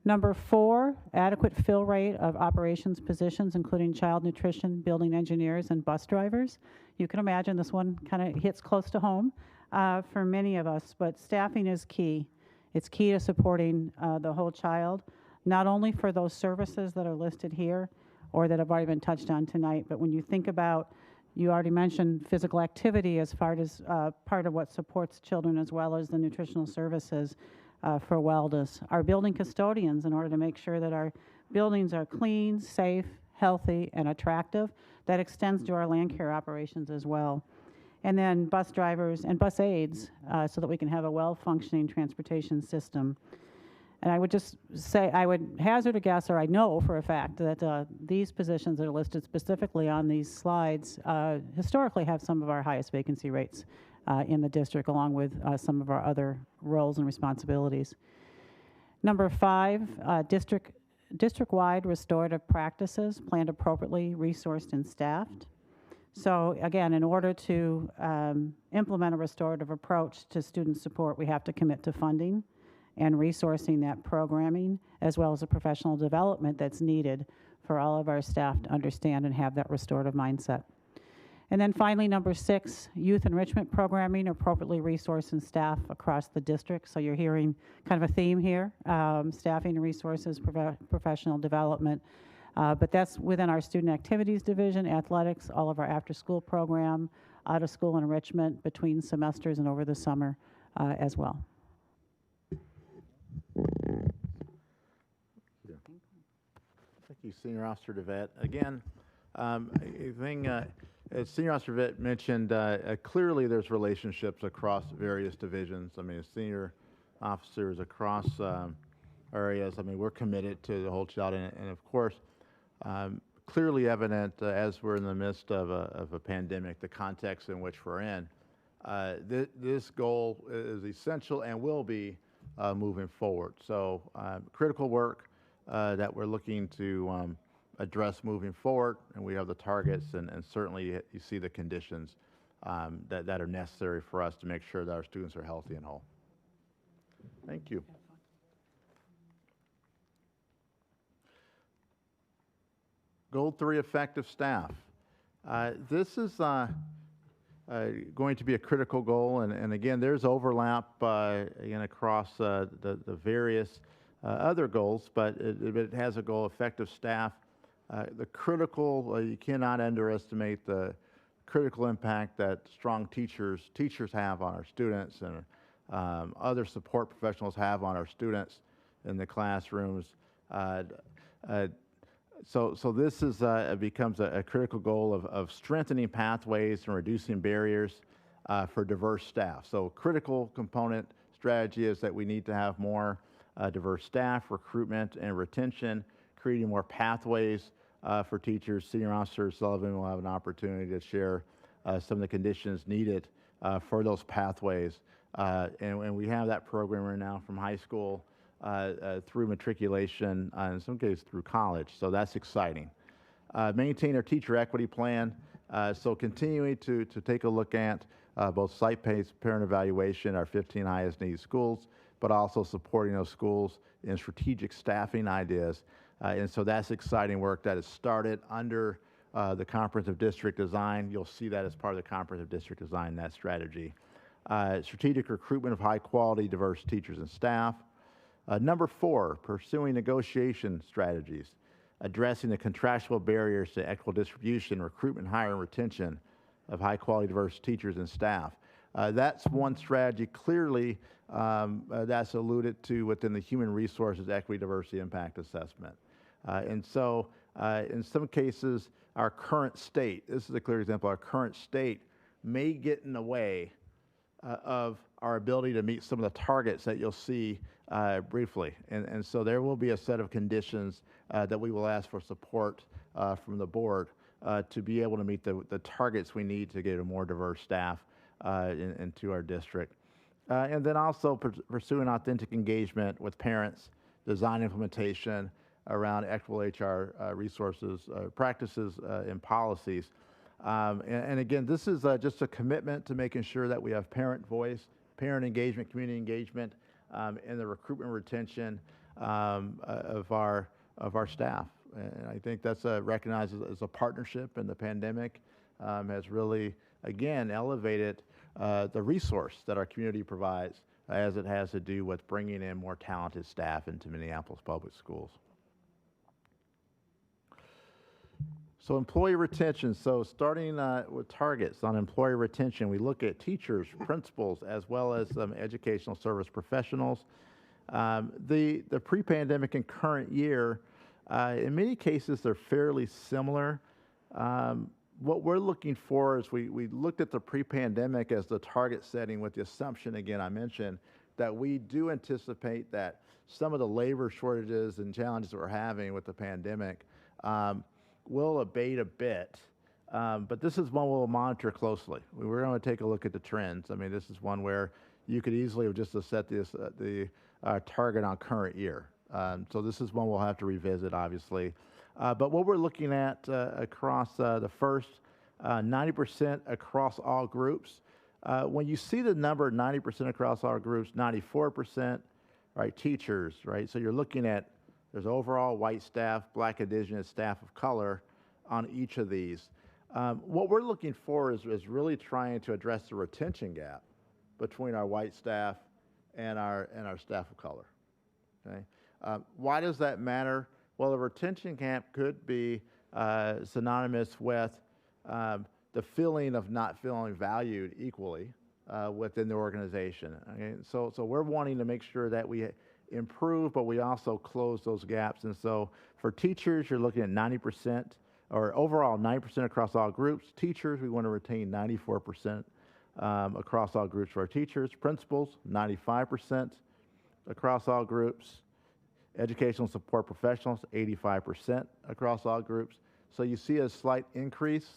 Number 4, adequate fill rate of operations positions, including child nutrition, building engineers, and bus drivers. You can imagine this one kind of hits close to home for many of us, but staffing is key. It's key to supporting the whole child, not only for those services that are listed here or that have already been touched on tonight, but when you think about, you already mentioned physical activity as far as part of what supports children, as well as the nutritional services for wellness. Our building custodians, in order to make sure that our buildings are clean, safe, healthy, and attractive. That extends to our land care operations as well. And then bus drivers and bus aides, so that we can have a well-functioning transportation system. And I would just say, I would hazard a guess, or I know for a fact, that these positions that are listed specifically on these slides historically have some of our highest vacancy rates in the district, along with some of our other roles and responsibilities. Number 5, district-wide restorative practices planned appropriately, resourced, and staffed. So again, in order to implement a restorative approach to student support, we have to commit to funding and resourcing that programming, as well as the professional development that's needed for all of our staff to understand and have that restorative mindset. And then finally, number 6, youth enrichment programming, appropriately resourced and staff across the district. So you're hearing kind of a theme here, staffing and resources, professional development. But that's within our student activities division, athletics, all of our after-school program, out-of-school enrichment between semesters and over the summer as well. Thank you, Senior Officer DeVette. Again, a thing, as Senior Officer DeVette mentioned, clearly there's relationships across various divisions. I mean, as senior officers across areas, I mean, we're committed to the whole child, and of course, clearly evident as we're in the midst of a pandemic, the context in which we're in. This goal is essential and will be moving forward. So critical work that we're looking to address moving forward, and we have the targets, and certainly you see the conditions that are necessary for us to make sure that our students are healthy and whole. Thank you. Goal 3, effective staff. This is going to be a critical goal, and again, there's overlap again across the various other goals, but it has a goal, effective staff. The critical, you cannot underestimate the critical impact that strong teachers have on our students, and other support professionals have on our students in the classrooms. So this is becomes a critical goal of strengthening pathways and reducing barriers for diverse staff. So critical component strategy is that we need to have more diverse staff, recruitment and retention, creating more pathways for teachers. Senior Officer Sullivan will have an opportunity to share some of the conditions needed for those pathways. And we have that program right now from high school through matriculation, in some cases through college, so that's exciting. Maintain our teacher equity plan, so continuing to take a look at both site-based parent evaluation, our 15 highest need schools, but also supporting those schools in strategic staffing ideas. And so that's exciting work that has started under the Comprehensive District Design. You'll see that as part of the Comprehensive District Design, that strategy. Strategic recruitment of high-quality, diverse teachers and staff. Number 4, pursuing negotiation strategies, addressing the contractual barriers to equitable distribution, recruitment, hiring, and retention of high-quality, diverse teachers and staff. That's one strategy. Clearly, that's alluded to within the Human Resources Equity, Diversity, Impact Assessment. And so, in some cases, our current state, this is a clear example, our current state may get in the way of our ability to meet some of the targets that you'll see briefly. And so there will be a set of conditions that we will ask for support from the board to be able to meet the targets we need to get a more diverse staff into our district. And then also pursuing authentic engagement with parents, design implementation around equitable HR resources, practices, and policies. And again, this is just a commitment to making sure that we have parent voice, parent engagement, community engagement, and the recruitment retention of our staff. And I think that's recognized as a partnership, and the pandemic has really, again, elevated the resource that our community provides as it has to do with bringing in more talented staff into Minneapolis public schools. So employee retention, so starting with targets on employee retention, we look at teachers, principals, as well as educational service professionals. The pre-pandemic and current year, in many cases, they're fairly similar. What we're looking for is we looked at the pre-pandemic as the target setting with the assumption, again, I mentioned, that we do anticipate that some of the labor shortages and challenges that we're having with the pandemic will abate a bit, but this is one we'll monitor closely. We're going to take a look at the trends. I mean, this is one where you could easily have just set this, the target on current year. So this is one we'll have to revisit, obviously. But what we're looking at across the first 90% across all groups, when you see the number 90% across all groups, 94%, right, teachers, right? So you're looking at there's overall white staff, Black, Indigenous, staff of color on each of these. What we're looking for is really trying to address the retention gap between our white staff and our staff of color. Okay, why does that matter? Well, the retention gap could be synonymous with the feeling of not feeling valued equally within the organization. Okay? So we're wanting to make sure that we improve, but we also close those gaps. And so for teachers, you're looking at 90%, or overall 9% across all groups. Teachers, we want to retain 94% across all groups for our teachers. Principals, 95% across all groups. Educational support professionals, 85% across all groups. So you see a slight increase,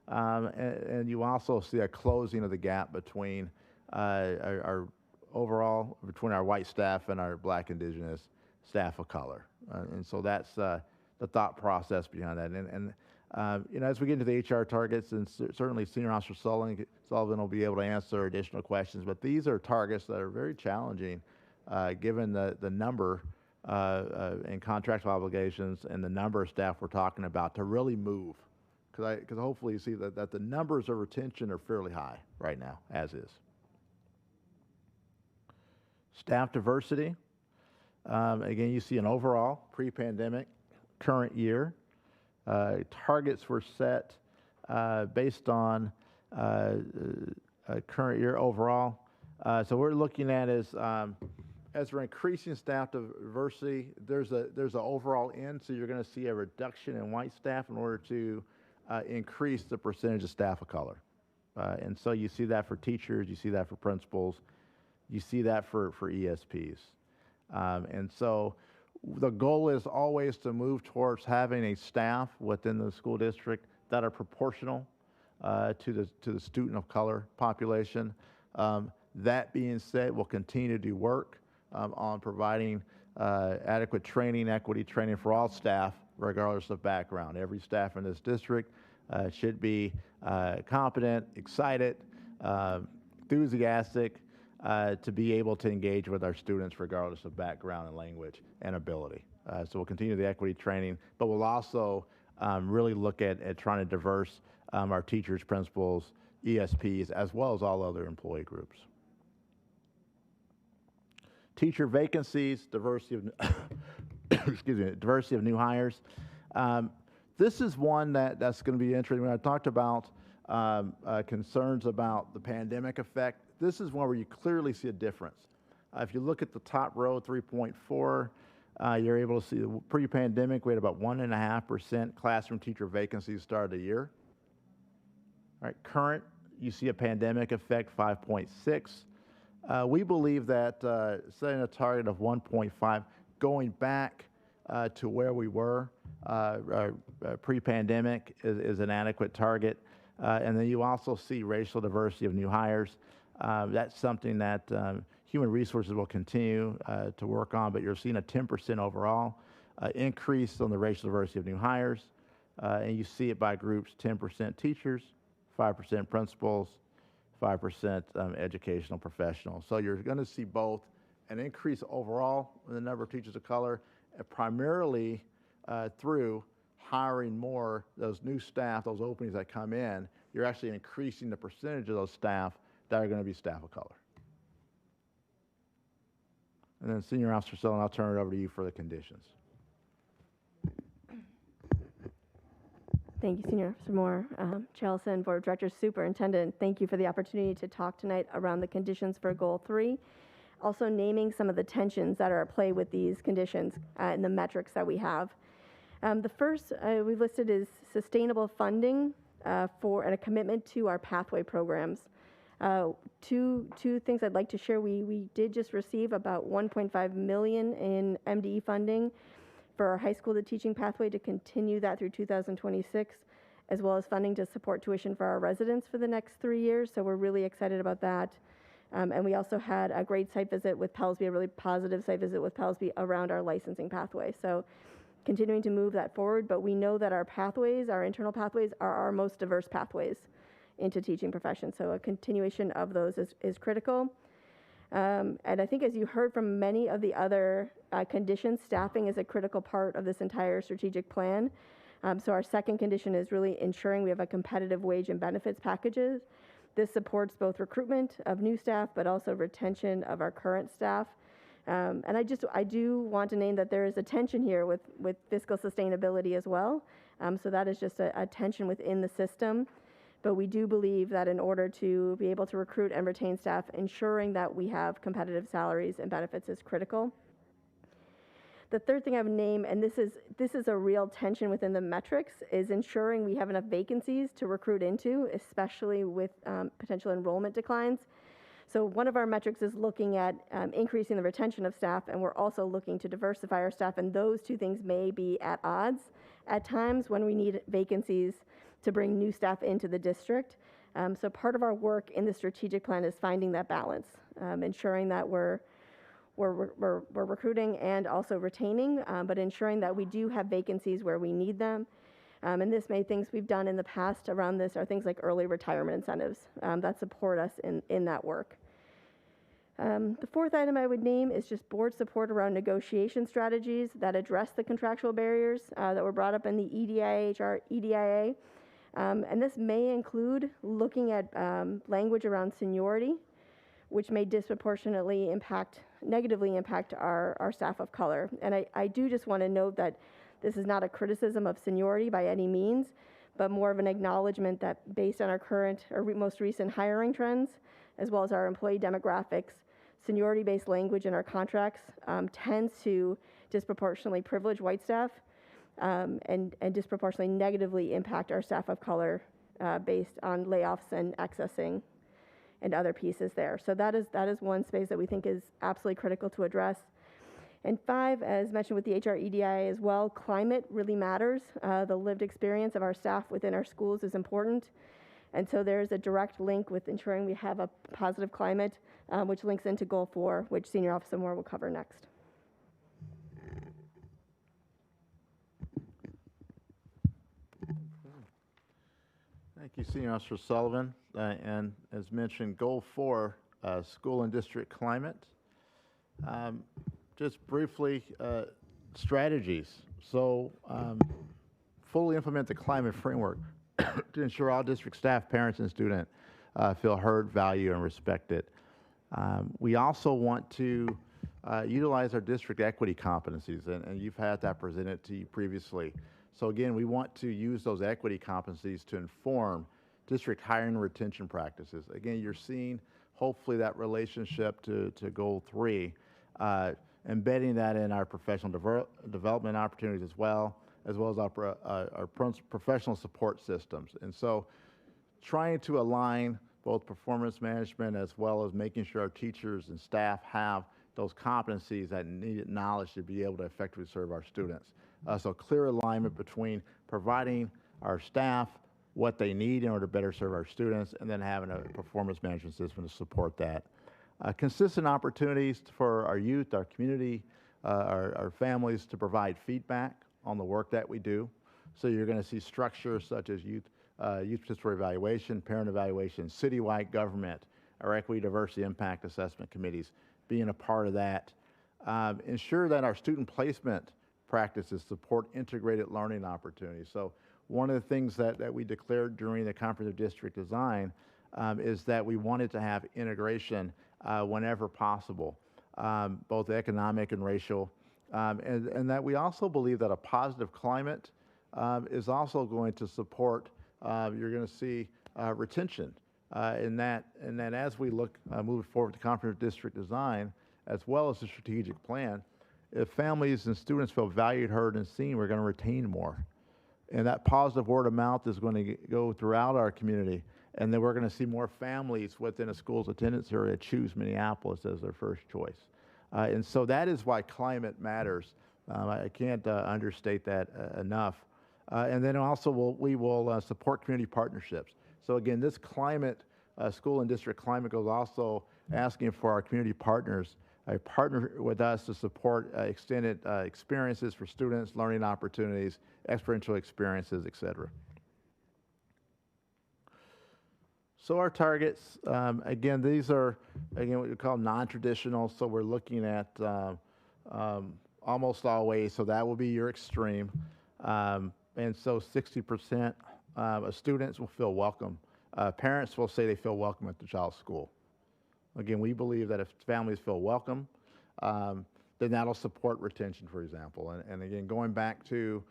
and you also see a closing of the gap between our overall, between our white staff and our Black, Indigenous staff of color. And so that's the thought process behind that. And you know, as we get into the HR targets, and certainly Senior Officer Sullivan will be able to answer additional questions, but these are targets that are very challenging given the number and contractual obligations and the number of staff we're talking about to really move. Because hopefully you see that the numbers of retention are fairly high right now, as is. Staff diversity. Again, you see an overall pre-pandemic, current year. Targets were set based on current year overall. So we're looking at as we're increasing staff diversity, there's an overall end, so you're going to see a reduction in white staff in order to increase the percentage of staff of color. And so you see that for teachers, you see that for principals, you see that for ESPs. And so the goal is always to move towards having a staff within the school district that are proportional to the student of color population. That being said, we'll continue to do work on providing adequate training, equity training for all staff, regardless of background. Every staff in this district should be competent, excited, enthusiastic, to be able to engage with our students regardless of background and language and ability. So we'll continue the equity training, but we'll also really look at trying to diverse our teachers, principals, ESPs, as well as all other employee groups. Teacher vacancies, diversity of, excuse me, diversity of new hires. This is one that's going to be interesting. When I talked about concerns about the pandemic effect, this is one where you clearly see a difference. If you look at the top row, 3.4, you're able to see the pre-pandemic, we had about 1.5% classroom teacher vacancies start of the year. All right, current, you see a pandemic effect, 5.6. We believe that setting a target of 1.5, going back to where we were pre-pandemic is an adequate target. And then you also see racial diversity of new hires. That's something that Human Resources will continue to work on, but you're seeing a 10% overall. increase on the racial diversity of new hires, and you see it by groups: 10% teachers, 5% principals, 5% educational professionals. So you're going to see both an increase overall in the number of teachers of color, primarily through hiring more those new staff, those openings that come in. You're actually increasing the percentage of those staff that are going to be staff of color. And then Senior Officer Sullivan, I'll turn it over to you for the conditions. Thank you, Senior Officer Moore. Chair Ellison, Board of Directors, Superintendent, thank you for the opportunity to talk tonight around the conditions for Goal 3. Also naming some of the tensions that are at play with these conditions and the metrics that we have. The first we've listed is sustainable funding and a commitment to our pathway programs. Two things I'd like to share. We did just receive about $1.5 million in MDE funding for our high school to teaching pathway to continue that through 2026, as well as funding to support tuition for our residents for the next 3 years. So we're really excited about that. And we also had a great site visit with Pellsby, a really positive site visit with Pellsby around our licensing pathway. So continuing to move that forward, but we know that our pathways, our internal pathways, are our most diverse pathways into teaching profession. So a continuation of those is critical. And I think as you heard from many of the other conditions, staffing is a critical part of this entire strategic plan. So our second condition is really ensuring we have a competitive wage and benefits packages. This supports both recruitment of new staff, but also retention of our current staff. And I do want to name that there is a tension here with fiscal sustainability as well. So that is just a tension within the system. But we do believe that in order to be able to recruit and retain staff, ensuring that we have competitive salaries and benefits is critical. The third thing I would name, and this is a real tension within the metrics, is ensuring we have enough vacancies to recruit into, especially with potential enrollment declines. So one of our metrics is looking at increasing the retention of staff, and we're also looking to diversify our staff, and those two things may be at odds at times when we need vacancies to bring new staff into the district. So part of our work in the strategic plan is finding that balance, ensuring that we're recruiting and also retaining, but ensuring that we do have vacancies where we need them. And things we've done in the past around this are things like early retirement incentives that support us in that work. The fourth item I would name is just board support around negotiation strategies that address the contractual barriers that were brought up in the EDIA. And this may include looking at language around seniority, which may negatively impact our staff of color. And I do just want to note that this is not a criticism of seniority by any means, but more of an acknowledgement that based on our current or most recent hiring trends, as well as our employee demographics, seniority-based language in our contracts tends to disproportionately privilege white staff and disproportionately negatively impact our staff of color based on layoffs and accessing and other pieces there. So that is one space that we think is absolutely critical to address. And 5, as mentioned with the HR EDIA as well, climate really matters. The lived experience of our staff within our schools is important. And so there's a direct link with ensuring we have a positive climate, which links into Goal 4, which Senior Officer Moore will cover next. Thank you, Senior Officer Sullivan. And as mentioned, Goal 4, school and district climate. Just briefly, strategies. So fully implement the climate framework to ensure all district staff, parents, and students feel heard, valued, and respected. We also want to utilize our district equity competencies, and you've had that presented to you previously. So again, we want to use those equity competencies to inform district hiring and retention practices. Again, you're seeing hopefully that relationship to Goal 3, embedding that in our professional development opportunities as well as our professional support systems. And so trying to align both performance management as well as making sure our teachers and staff have those competencies, that needed knowledge to be able to effectively serve our students. So clear alignment between providing our staff what they need in order to better serve our students, and then having a performance management system to support that. Consistent opportunities for our youth, our community, our families to provide feedback on the work that we do. So you're going to see structures such as youth participatory evaluation, parent evaluation, citywide government, our equity, diversity, impact assessment committees being a part of that. Ensure that our student placement practices support integrated learning opportunities. So one of the things that we declared during the comprehensive district design is that we wanted to have integration whenever possible, both economic and racial, and that we also believe that a positive climate is also going to support, you're going to see retention, and that as we move forward to comprehensive district design, as well as the strategic plan, if families and students feel valued, heard, and seen, we're going to retain more. And that positive word of mouth is going to go throughout our community. And then we're going to see more families within a school's attendance area choose Minneapolis as their first choice. And so that is why climate matters. I can't understate that enough. And then also we will support community partnerships. So again, this climate, school and district climate goes also asking for our community partners partner with us to support extended experiences for students, learning opportunities, experiential experiences, et cetera. So our targets, again, these are, again, what we call non-traditional. So we're looking at almost always, so that will be your extreme. And so 60% of students will feel welcome. Parents will say they feel welcome at the child's school. Again, we believe that if families feel welcome, then that'll support retention, for example. And again, going back to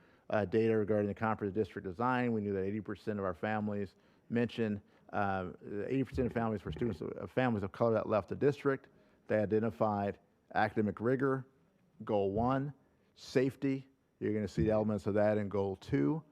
data regarding the comprehensive district design, we knew that 80% of our families mentioned 80% of families for students of families of color that left the district. They identified academic rigor, goal 1, safety. You're going to see elements of that in goal 2,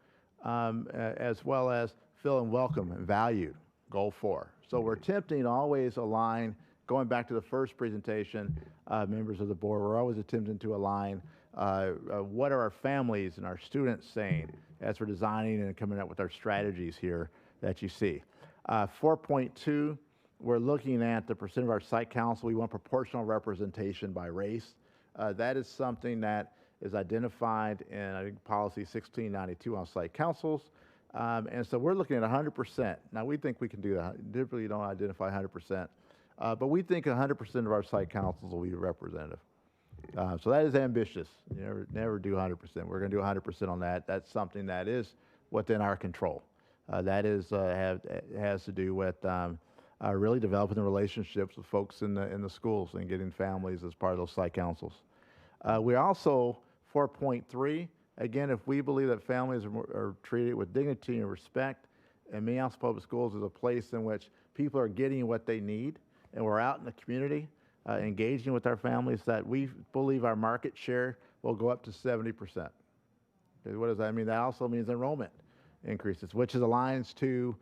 as well as feeling welcome and valued, goal 4. So we're attempting to always align, going back to the first presentation, members of the board, we're always attempting to align what are our families and our students saying as we're designing and coming up with our strategies here that you see. 4.2, we're looking at the percent of our site council. We want proportional representation by race. That is something that is identified in, I think, policy 1692 on site councils. And so we're looking at 100%. Now, we think we can do that. Typically, you don't identify 100%. But we think 100% of our site councils will be representative. So that is ambitious. You never do 100%. We're going to do 100% on that. That's something that is within our control. That is has to do with really developing the relationships with folks in the schools and getting families as part of those site councils. We also, 4.3, again, if we believe that families are treated with dignity and respect, and Minneapolis Public Schools is a place in which people are getting what they need, and we're out in the community engaging with our families, that we believe our market share will go up to 70%. Okay, what does that mean? That also means enrollment increases, which aligns to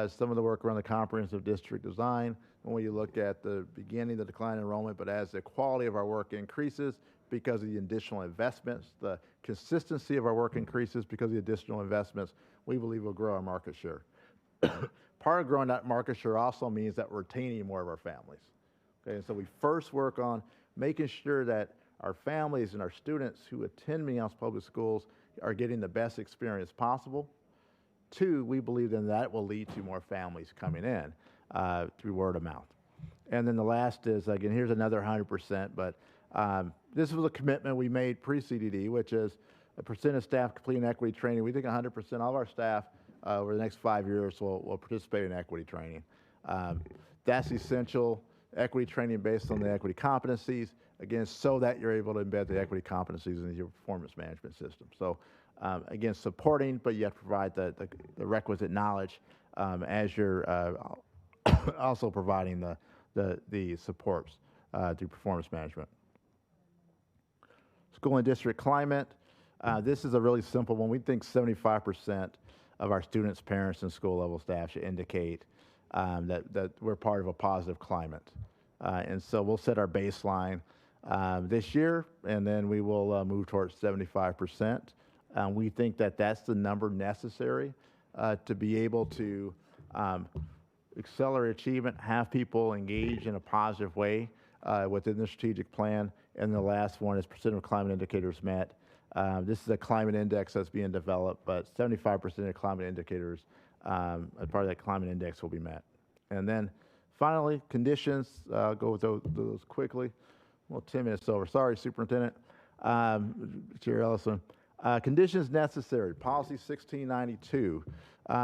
some of the work around the comprehensive district design. When you look at the beginning of the decline in enrollment, but as the quality of our work increases because of the additional investments, the consistency of our work increases because of the additional investments, we believe we'll grow our market share. Part of growing that market share also means that we're retaining more of our families. Okay, and so we first work on making sure that our families and our students who attend Minneapolis Public Schools are getting the best experience possible. 2, we believe then that will lead to more families coming in through word of mouth. And then the last is, again, here's another 100%, but this was a commitment we made pre-CDD, which is a percent of staff completing equity training. We think 100% of our staff over the next 5 years will participate in equity training. That's essential. Equity training based on the equity competencies, again, so that you're able to embed the equity competencies into your performance management system. So again, supporting, but you have to provide the requisite knowledge as you're also providing the supports through performance management. School and district climate. This is a really simple one. We think 75% of our students, parents, and school level staff should indicate that we're part of a positive climate. And so we'll set our baseline this year, and then we will move towards 75%. We think that that's the number necessary to be able to accelerate achievement, have people engage in a positive way. within the strategic plan. And the last one is percent of climate indicators met. This is a climate index that's being developed, but 75% of climate indicators, as part of that climate index, will be met. And then finally, conditions. I'll go with those quickly. Well, 10 minutes over. Sorry, Superintendent. Chair Ellison. Conditions necessary, policy 1692.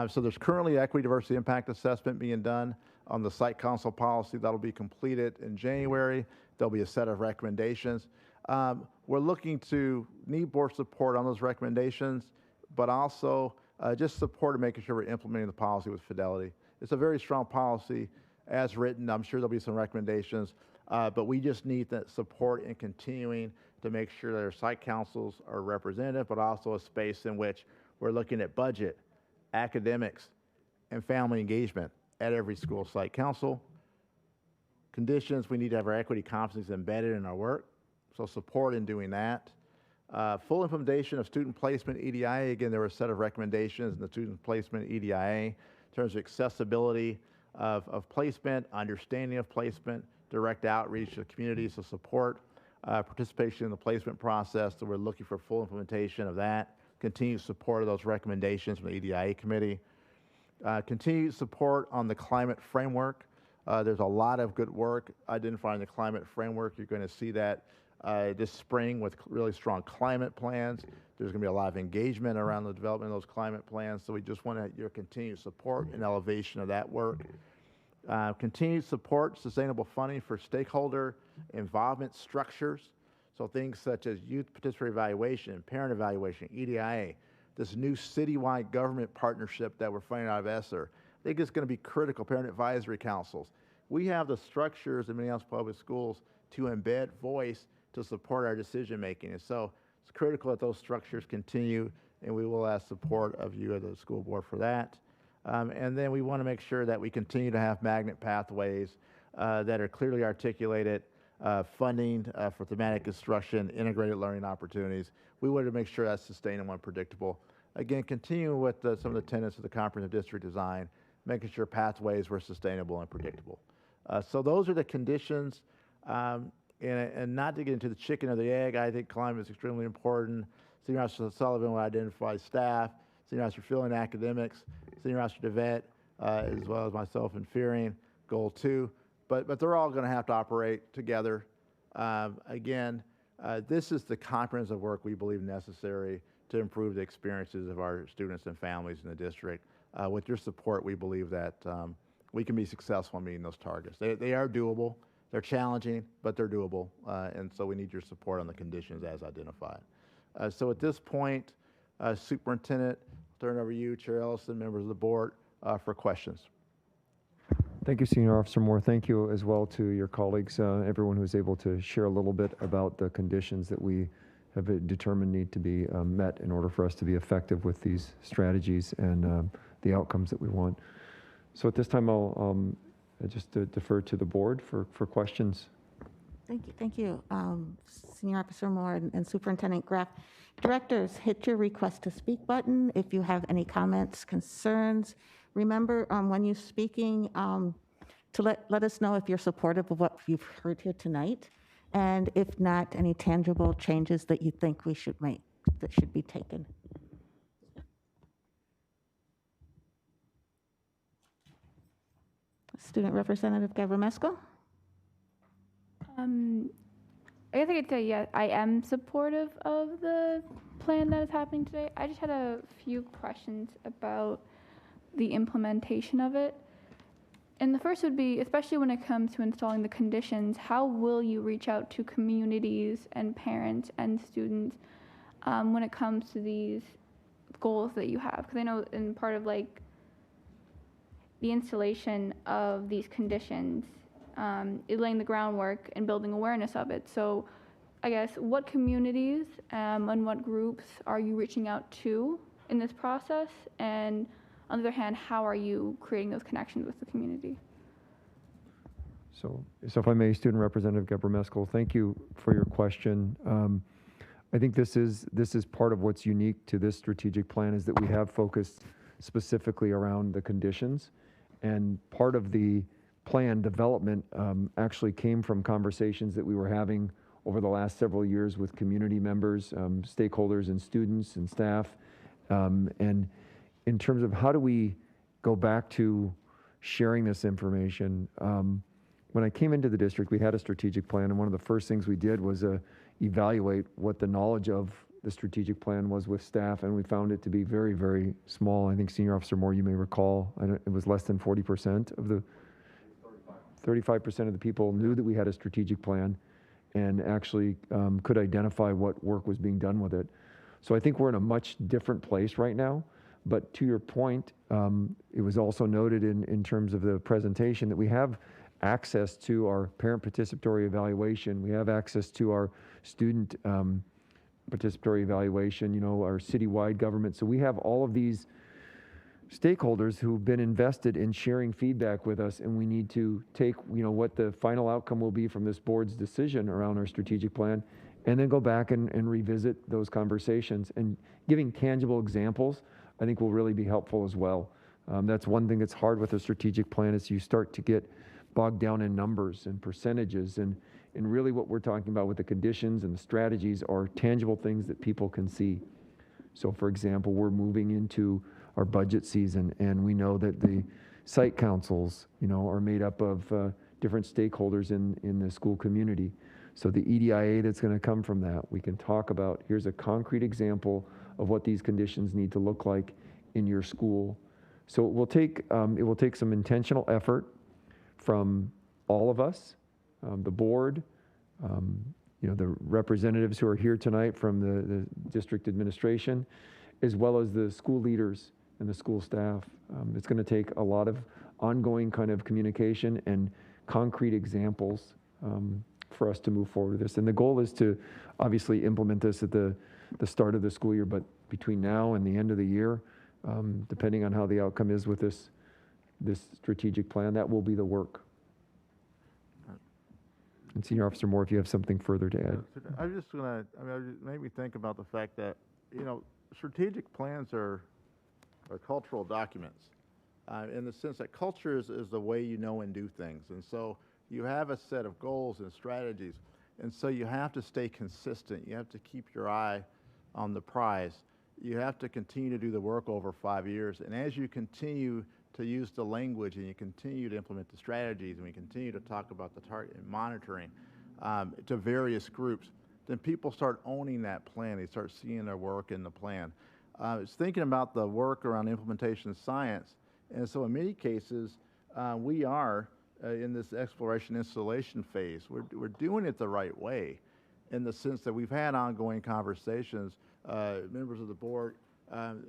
So there's currently equity, diversity, impact assessment being done on the site council policy. That'll be completed in January. There'll be a set of recommendations. We're looking to need board support on those recommendations, but also just support in making sure we're implementing the policy with fidelity. It's a very strong policy as written. I'm sure there'll be some recommendations, but we just need that support in continuing to make sure that our site councils are representative, but also a space in which we're looking at budget, academics, and family engagement at every school site council. Conditions, we need to have our equity competencies embedded in our work, so support in doing that. Full implementation of student placement EDIA. Again, there were a set of recommendations in the student placement EDIA in terms of accessibility of placement, understanding of placement, direct outreach to the community, so support participation in the placement process. So we're looking for full implementation of that. Continued support of those recommendations from the EDIA committee. Continued support on the climate framework. There's a lot of good work identifying the climate framework. You're going to see that this spring with really strong climate plans. There's going to be a lot of engagement around the development of those climate plans. So we just want your continued support and elevation of that work. Continued support, sustainable funding for stakeholder involvement structures. So things such as youth participatory evaluation, parent evaluation, EDIA, this new citywide government partnership that we're funding out of ESSER. I think it's going to be critical, parent advisory councils. We have the structures in Minneapolis Public Schools to embed voice to support our decision making. And so it's critical that those structures continue, and we will ask support of you as the school board for that. And then we want to make sure that we continue to have magnet pathways that are clearly articulated, funding for thematic instruction, integrated learning opportunities. We want to make sure that's sustainable and predictable. Again, continuing with some of the tenets of the comprehensive district design, making sure pathways were sustainable and predictable. So those are the conditions. And not to get into the chicken or the egg, I think climate is extremely important. Senior Officer Sullivan will identify staff, Senior Officer Filling academics, Senior Officer DeVette, as well as myself and Fearing, goal 2. But they're all going to have to operate together. Again, this is the comprehensive work we believe necessary to improve the experiences of our students and families in the district. With your support, we believe that we can be successful in meeting those targets. They are doable. They're challenging, but they're doable. And so we need your support on the conditions as identified. So at this point, Superintendent, I'll turn it over to you, Chair Ellison, members of the board, for questions. Thank you, Senior Officer Moore. Thank you as well to your colleagues, everyone who was able to share a little bit about the conditions that we have determined need to be met in order for us to be effective with these strategies and the outcomes that we want. So at this time, I'll just defer to the board for questions. Thank you, Senior Officer Moore and Superintendent Graff. Directors, hit your request to speak button if you have any comments, concerns. Remember, when you're speaking, to let us know if you're supportive of what you've heard here tonight, and if not, any tangible changes that you think we should make, that should be taken. Student Representative Gavromesco. I guess I could say, yes, I am supportive of the plan that is happening today. I just had a few questions about the implementation of it. And the first would be, especially when it comes to installing the conditions, how will you reach out to communities and parents and students when it comes to these goals that you have? Because I know in part of like the installation of these conditions is laying the groundwork and building awareness of it. So I guess what communities and what groups are you reaching out to in this process? And on the other hand, how are you creating those connections with the community? So if I may, Student Representative Gavromesco, thank you for your question. I think this is part of what's unique to this strategic plan is that we have focused specifically around the conditions. And part of the plan development actually came from conversations that we were having over the last several years with community members, stakeholders, and students and staff. And in terms of how do we go back to sharing this information, when I came into the district, we had a strategic plan, and one of the first things we did was evaluate what the knowledge of the strategic plan was with staff, and we found it to be very, very small. I think Senior Officer Moore, you may recall, it was less than 40% of the 35% of the people knew that we had a strategic plan and actually could identify what work was being done with it. So I think we're in a much different place right now. But to your point, it was also noted in terms of the presentation that we have access to our parent participatory evaluation. We have access to our student participatory evaluation, you know, our citywide government. So we have all of these stakeholders who've been invested in sharing feedback with us, and we need to take, you know, what the final outcome will be from this board's decision around our strategic plan, and then go back and revisit those conversations. And giving tangible examples, I think, will really be helpful as well. That's one thing that's hard with a strategic plan, is you start to get bogged down in numbers and percentages, and really what we're talking about with the conditions and the strategies are tangible things that people can see. So for example, we're moving into our budget season, and we know that the site councils, you know, are made up of different stakeholders in the school community. So the EDIA that's going to come from that, we can talk about, here's a concrete example of what these conditions need to look like in your school. So it will take some intentional effort from all of us, the board, you know, the representatives who are here tonight from the district administration, as well as the school leaders and the school staff. It's going to take a lot of ongoing kind of communication and concrete examples for us to move forward with this. And the goal is to obviously implement this at the start of the school year, but between now and the end of the year, depending on how the outcome is with this strategic plan, that will be the work. And Senior Officer Moore, if you have something further to add. I'm just going to, it made me think about the fact that, you know, strategic plans are cultural documents in the sense that culture is the way you know and do things. And so you have a set of goals and strategies. And so you have to stay consistent. You have to keep your eye on the prize. You have to continue to do the work over 5 years. And as you continue to use the language and you continue to implement the strategies and we continue to talk about the target and monitoring to various groups, then people start owning that plan. They start seeing their work in the plan. I was thinking about the work around implementation science. And so in many cases, we are in this exploration installation phase. We're doing it the right way in the sense that we've had ongoing conversations, members of the board,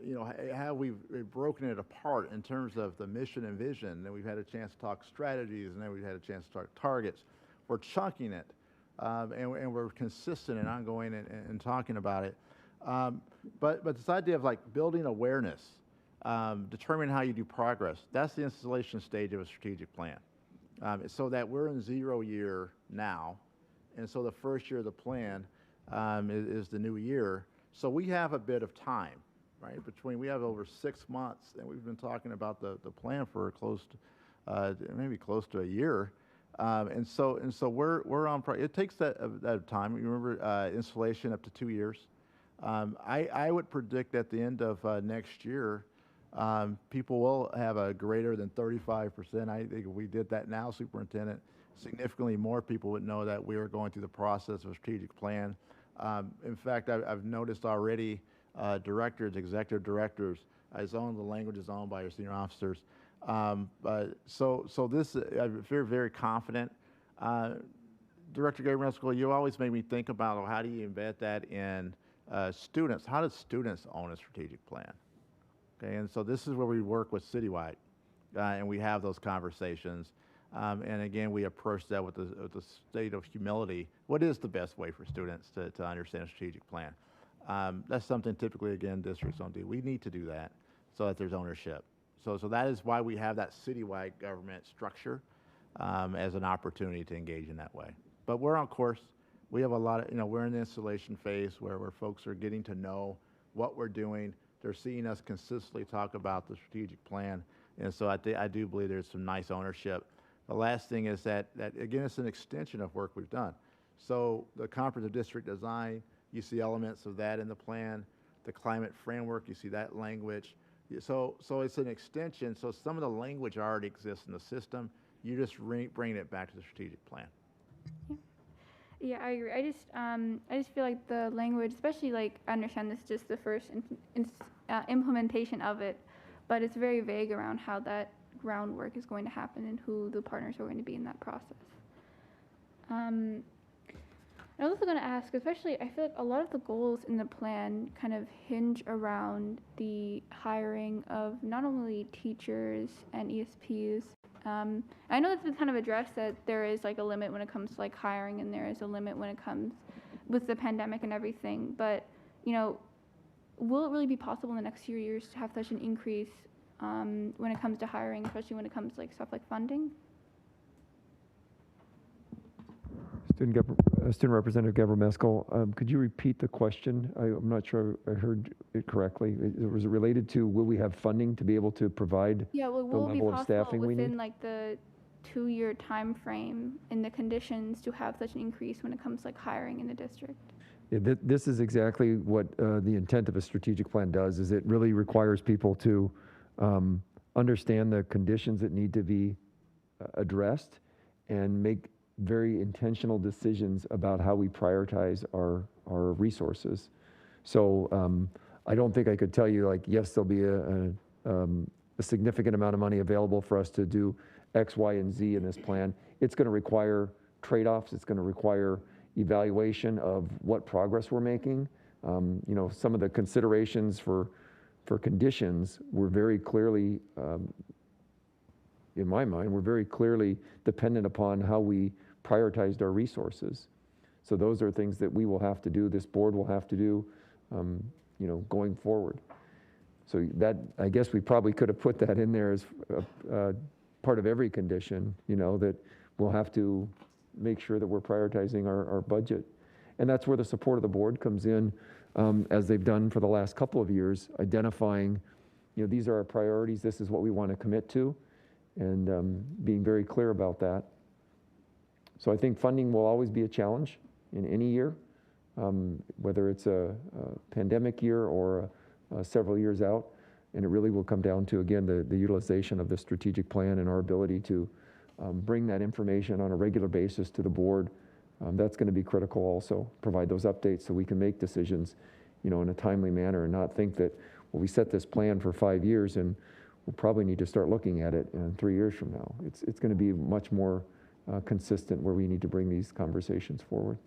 you know, how we've broken it apart in terms of the mission and vision. Then we've had a chance to talk strategies, and then we've had a chance to talk targets. We're chunking it, and we're consistent and ongoing and talking about it. But this idea of like building awareness, determining how you do progress, that's the installation stage of a strategic plan. So that we're in 0 year now, and so the first year of the plan is the new year. So we have a bit of time, right? We have over 6 months, and we've been talking about the plan for maybe close to a year. And so we're on. It takes that time. You remember installation up to 2 years. I would predict at the end of next year, people will have a greater than 35%. I think if we did that now, Superintendent, significantly more people would know that we are going through the process of a strategic plan. In fact, I've noticed already directors, executive directors, the language is owned by your senior officers. So this, I'm very, very confident. Director Gabriel, you always make me think about how do you embed that in students. How do students own a strategic plan? Okay, and so this is where we work with citywide, and we have those conversations. And again, we approach that with the state of humility. What is the best way for students to understand a strategic plan? That's something typically, again, districts don't do. We need to do that so that there's ownership. So that is why we have that citywide government structure as an opportunity to engage in that way. But we're on course. We have a lot of, we're in the installation phase where folks are getting to know what we're doing. They're seeing us consistently talk about the strategic plan. And so I do believe there's some nice ownership The last thing is that again, it's an extension of work we've done. So the comprehensive district design, you see elements of that in the plan. The climate framework, you see that language. So it's an extension. So some of the language already exists in the system. You just bringing it back to the strategic plan. Yeah, I agree. I just feel like the language, especially like I understand this is just the first implementation of it, but it's very vague around how that groundwork is going to happen and who the partners are going to be in that process. I was also going to ask, especially I feel like a lot of the goals in the plan kind of hinge around the hiring of not only teachers and ESPs. I know that's been kind of addressed that there is like a limit when it comes to like hiring, and there is a limit when it comes with the pandemic and everything. But you know, will it really be possible in the next few years to have such an increase when it comes to hiring, especially when it comes to like stuff like funding? Student Representative Gabor Meskel, could you repeat the question? I'm not sure I heard it correctly. Was it related to will we have funding to be able to provide Yeah, well, the will it be level of possible staffing we within need? like the 2-year time frame in the conditions to have such an increase when it comes to like hiring in the district? Yeah, this is exactly what the intent of a strategic plan does, is it really requires people to understand the conditions that need to be addressed and make very intentional decisions about how we prioritize our resources. So I don't think I could tell you like, yes, there'll be a significant amount of money available for us to do X, Y, and Z in this plan. It's going to require trade-offs. It's going to require evaluation of what progress we're making. You know, some of the considerations for conditions were very clearly, in my mind, were very clearly dependent upon how we prioritized our resources. So those are things that we will have to do, this board will have to do, you know, going forward. So that, I guess we probably could have put that in there as part of every condition, you know, that we'll have to make sure that we're prioritizing our budget. And that's where the support of the board comes in, as they've done for the last couple of years, identifying, you know, these are our priorities, this is what we want to commit to, and being very clear about that. So I think funding will always be a challenge in any year, whether it's a pandemic year or several years out. And it really will come down to, again, the utilization of the strategic plan and our ability to bring that information on a regular basis to the board. That's going to be critical also, provide those updates so we can make decisions, you know, in a timely manner and not think that, well, we set this plan for 5 years and we'll probably need to start looking at it 3 years from now. It's going to be much more consistent where we need to bring these conversations forward.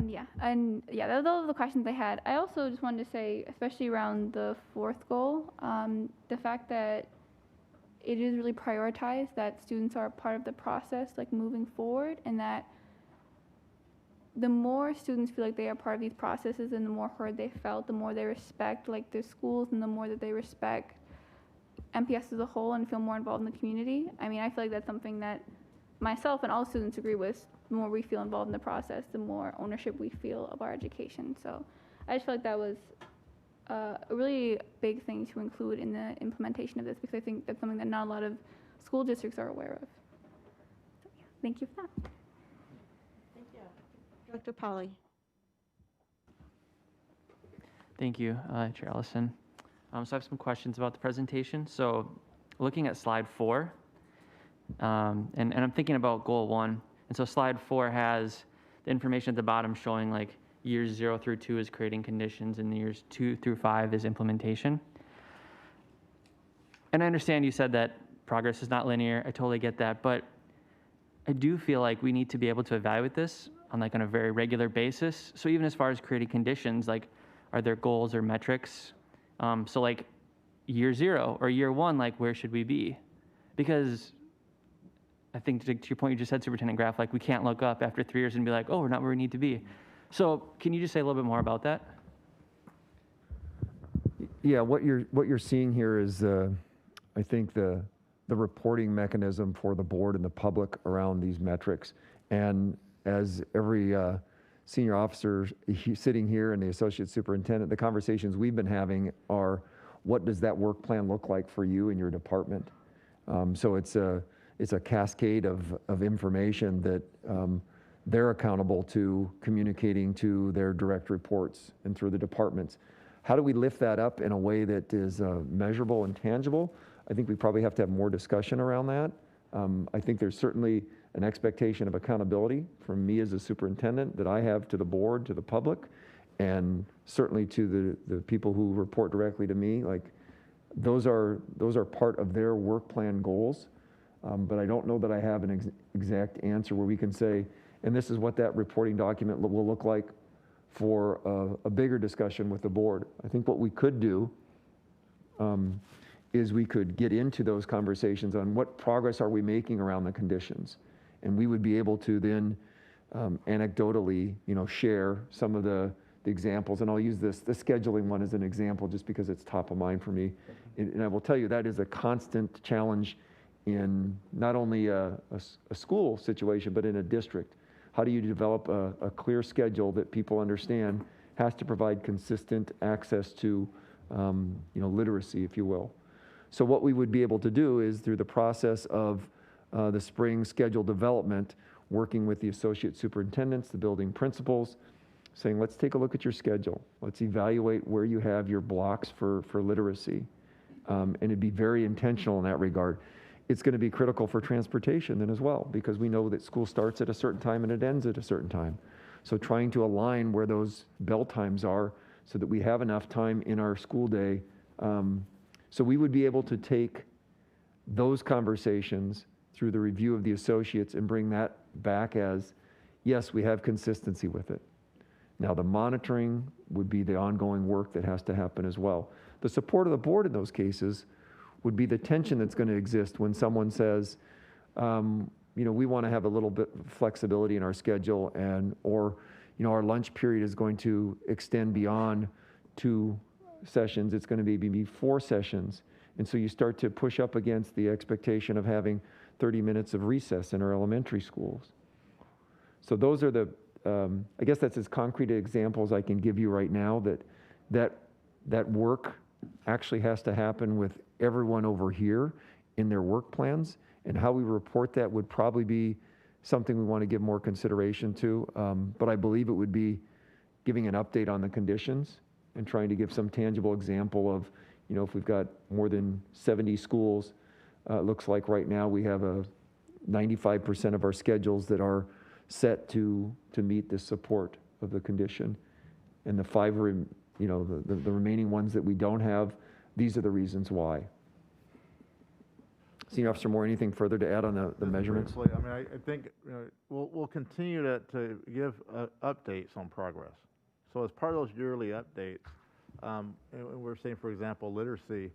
Yeah, and yeah, those are the questions I had. I also just wanted to say, especially around the 4th goal, the fact that it is really prioritized that students are a part of the process, like moving forward, and that the more students feel like they are part of these processes and the more heard they felt, the more they respect like their schools and the more that they respect MPS as a whole and feel more involved in the community. I mean, I feel like that's something that myself and all students agree with. The more we feel involved in the process, the more ownership we feel of our education. So I just feel like that was a really big thing to include in the implementation of this, because I think that's something that not a lot of school districts are aware of. So, yeah, thank you for that. Thank you. Director Polly. Thank you, Chair Ellison. So I have some questions about the presentation. So looking at slide 4, and I'm thinking about goal 1. And so slide 4 has the information at the bottom showing like years 0 through 2 is creating conditions and years 2 through 5 is implementation. And I understand you said that progress is not linear. I totally get that. But I do feel like we need to be able to evaluate this on a very regular basis. So even as far as creating conditions, like are there goals or metrics? So like year 0 or year 1, like where should we be? Because I think to your point you just said, Superintendent Graff, like we can't look up after 3 years and be like, oh, we're not where we need to be. So can you just say a little bit more about that? Yeah, what you're seeing here is, I think the reporting mechanism for the board and the public around these metrics. And as every senior officer sitting here and the associate superintendent, the conversations we've been having are, what does that work plan look like for you and your department? So it's a cascade of information that they're accountable to communicating to their direct reports and through the departments. How do we lift that up in a way that is measurable and tangible? I think we probably have to have more discussion around that. I think there's certainly an expectation of accountability from me as a superintendent that I have to the board, to the public, and certainly to the people who report directly to me. Like, those are part of their work plan goals, but I don't know that I have an exact answer where we can say, and this is what that reporting document will look like for a bigger discussion with the board. I think what we could do is we could get into those conversations on what progress are we making around the conditions. And we would be able to then anecdotally, share some of the examples. And I'll use the scheduling one as an example just because it's top of mind for me. And I will tell you that is a constant challenge in not only a school situation, but in a district. How do you develop a clear schedule that people understand has to provide consistent access to literacy, if you will? So what we would be able to do is through the process of the spring schedule development, working with the associate superintendents, the building principals, saying, let's take a look at your schedule. Let's evaluate where you have your blocks for literacy. And it'd be very intentional in that regard. It's going to be critical for transportation then as well, because we know that school starts at a certain time and it ends at a certain time. So trying to align where those bell times are so that we have enough time in our school day. So we would be able to take those conversations through the review of the associates and bring that back as, yes, we have consistency with it. Now the monitoring would be the ongoing work that has to happen as well. The support of the board in those cases would be the tension that's going to exist when someone says, we want to have a little bit of flexibility in our schedule, or our lunch period is going to extend beyond 2 sessions. It's going to be maybe 4 sessions. And so you start to push up against the expectation of having 30 minutes of recess in our elementary schools. So those are I guess that's as concrete examples I can give you right now, that work actually has to happen with everyone over here in their work plans, and how we report that would probably be something we want to give more consideration to. But I believe it would be giving an update on the conditions and trying to give some tangible example of, if we've got more than 70 schools, it looks like right now we have 95% of our schedules that are set to meet the support of the condition. And the 5, the remaining ones that we don't have, these are the reasons why. Senior Officer Moore, anything further to add on the measurements? Briefly, I think we'll continue to give updates on progress. So as part of those yearly updates, and we're saying, for example, literacy,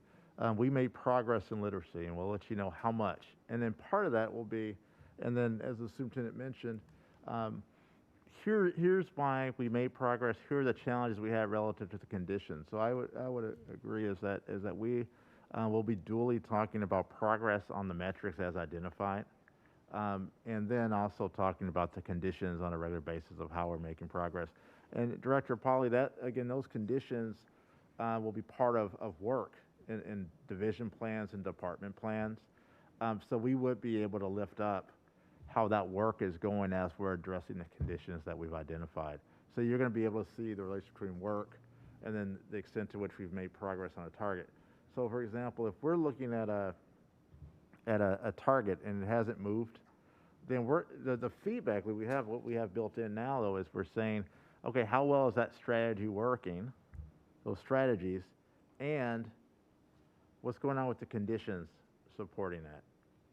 we made progress in literacy, and we'll let you know how much. And then part of that will be, and then as the superintendent mentioned, here's why we made progress. Here are the challenges we have relative to the conditions. So I would agree is that we will be dually talking about progress on the metrics as identified, and then also talking about the conditions on a regular basis of how we're making progress. And Director Polly, those conditions will be part of work in division plans and department plans. So we would be able to lift up how that work is going as we're addressing the conditions that we've identified. So you're going to be able to see the relationship between work and then the extent to which we've made progress on a target. So for example, if we're looking at a target and it hasn't moved, then the feedback that we have, what we have built in now though, is we're saying, okay, how well is that strategy working, those strategies, and what's going on with the conditions supporting that?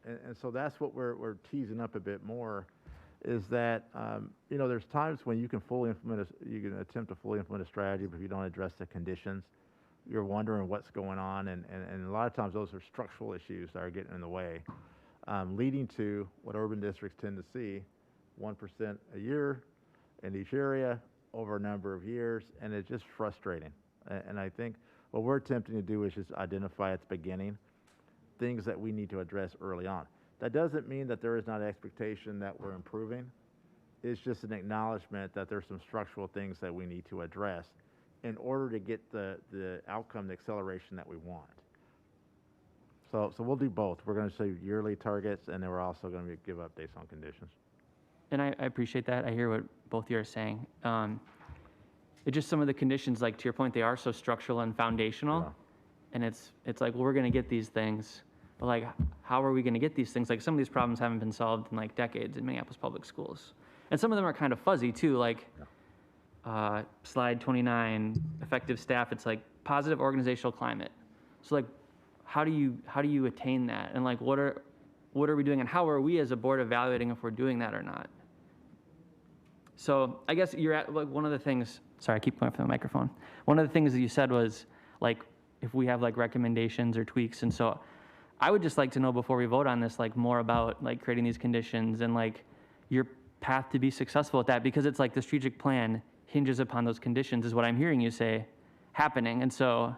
And so that's what we're teasing up a bit more, is that there's times when you can attempt to fully implement a strategy, but if you don't address the conditions, you're wondering what's going on, and a lot of times those are structural issues that are getting in the way, leading to what urban districts tend to see, 1% a year in each area over a number of years, and it's just frustrating. And I think what we're attempting to do is just identify at the beginning things that we need to address early on. That doesn't mean that there is not expectation that we're improving. It's just an acknowledgement that there's some structural things that we need to address in order to get the outcome, the acceleration that we want. So we'll do both. We're going to say yearly targets, and then we're also going to give updates on conditions. And I appreciate that. I hear what both of you are saying. It's just some of the conditions, like to your point, they are so structural and foundational. Yeah. And it's like, well, we're going to get these things, but like, how are we going to get these things? Like some of these problems haven't been solved in like decades in Minneapolis public schools. And some of them are kind of fuzzy too, like slide 29, effective staff, it's like positive organizational climate. So like, how do you attain that? And like, what are we doing, and how are we as a board evaluating if we're doing that or not? So I guess you're at like one of the things, sorry, I keep going for the microphone. One of the things that you said was like, if we have like recommendations or tweaks. And so I would just like to know before we vote on this, like more about like creating these conditions and like your path to be successful at that, because it's like the strategic plan hinges upon those conditions is what I'm hearing you say happening. And so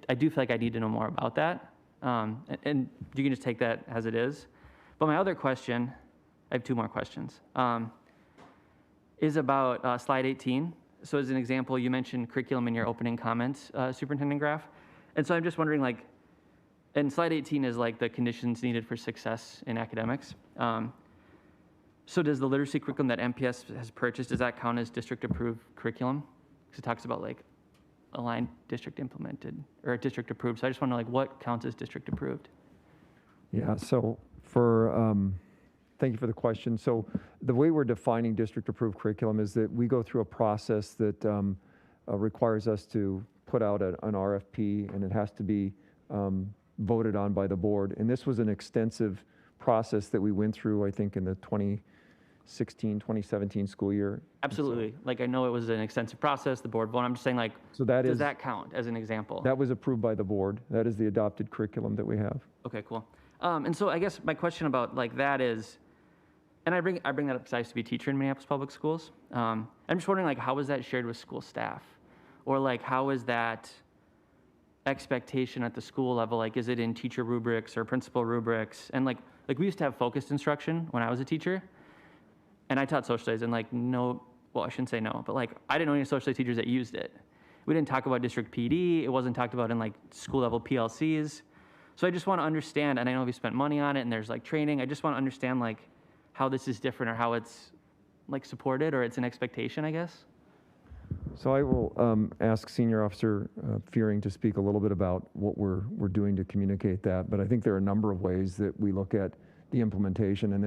I do feel like I need to know more about that. And you can just take that as it is. But my other question, I have two more questions, is about slide 18. So as an example, you mentioned curriculum in your opening comments, Superintendent Graff. And so I'm just wondering, like, and slide 18 is like the conditions needed for success in academics. So does the literacy curriculum that MPS has purchased, does that count as district approved curriculum? Because it talks about like aligned district implemented or district approved. So I just want to know like what counts as district approved? Yeah, so for, thank you for the question. So the way we're defining district approved curriculum is that we go through a process that requires us to put out an RFP, and it has to be voted on by the board. And this was an extensive process that we went through, I think, in the 2016, 2017 school year. Absolutely. Like I know it was an extensive process, the board vote. I'm just saying like, So that does is, that count as an example? that was approved by the board. That is the adopted curriculum that we have. Okay, cool. And so I guess my question about like that is, and I bring that up because I used to be a teacher in Minneapolis Public Schools. I'm just wondering like, how is that shared with school staff? Or like, how is that expectation at the school level? Like, is it in teacher rubrics or principal rubrics? And like we used to have focused instruction when I was a teacher, and I taught social studies, and like no, well, I shouldn't say no, but like I didn't know any social studies teachers that used it. We didn't talk about district PD. It wasn't talked about in like school level PLCs. So I just want to understand, and I know we spent money on it and there's like training. I just want to understand like how this is different or how it's like supported or it's an expectation, I guess. So I will ask Senior Officer Fearing to speak a little bit about what we're doing to communicate that. But I think there are a number of ways that we look at the implementation, and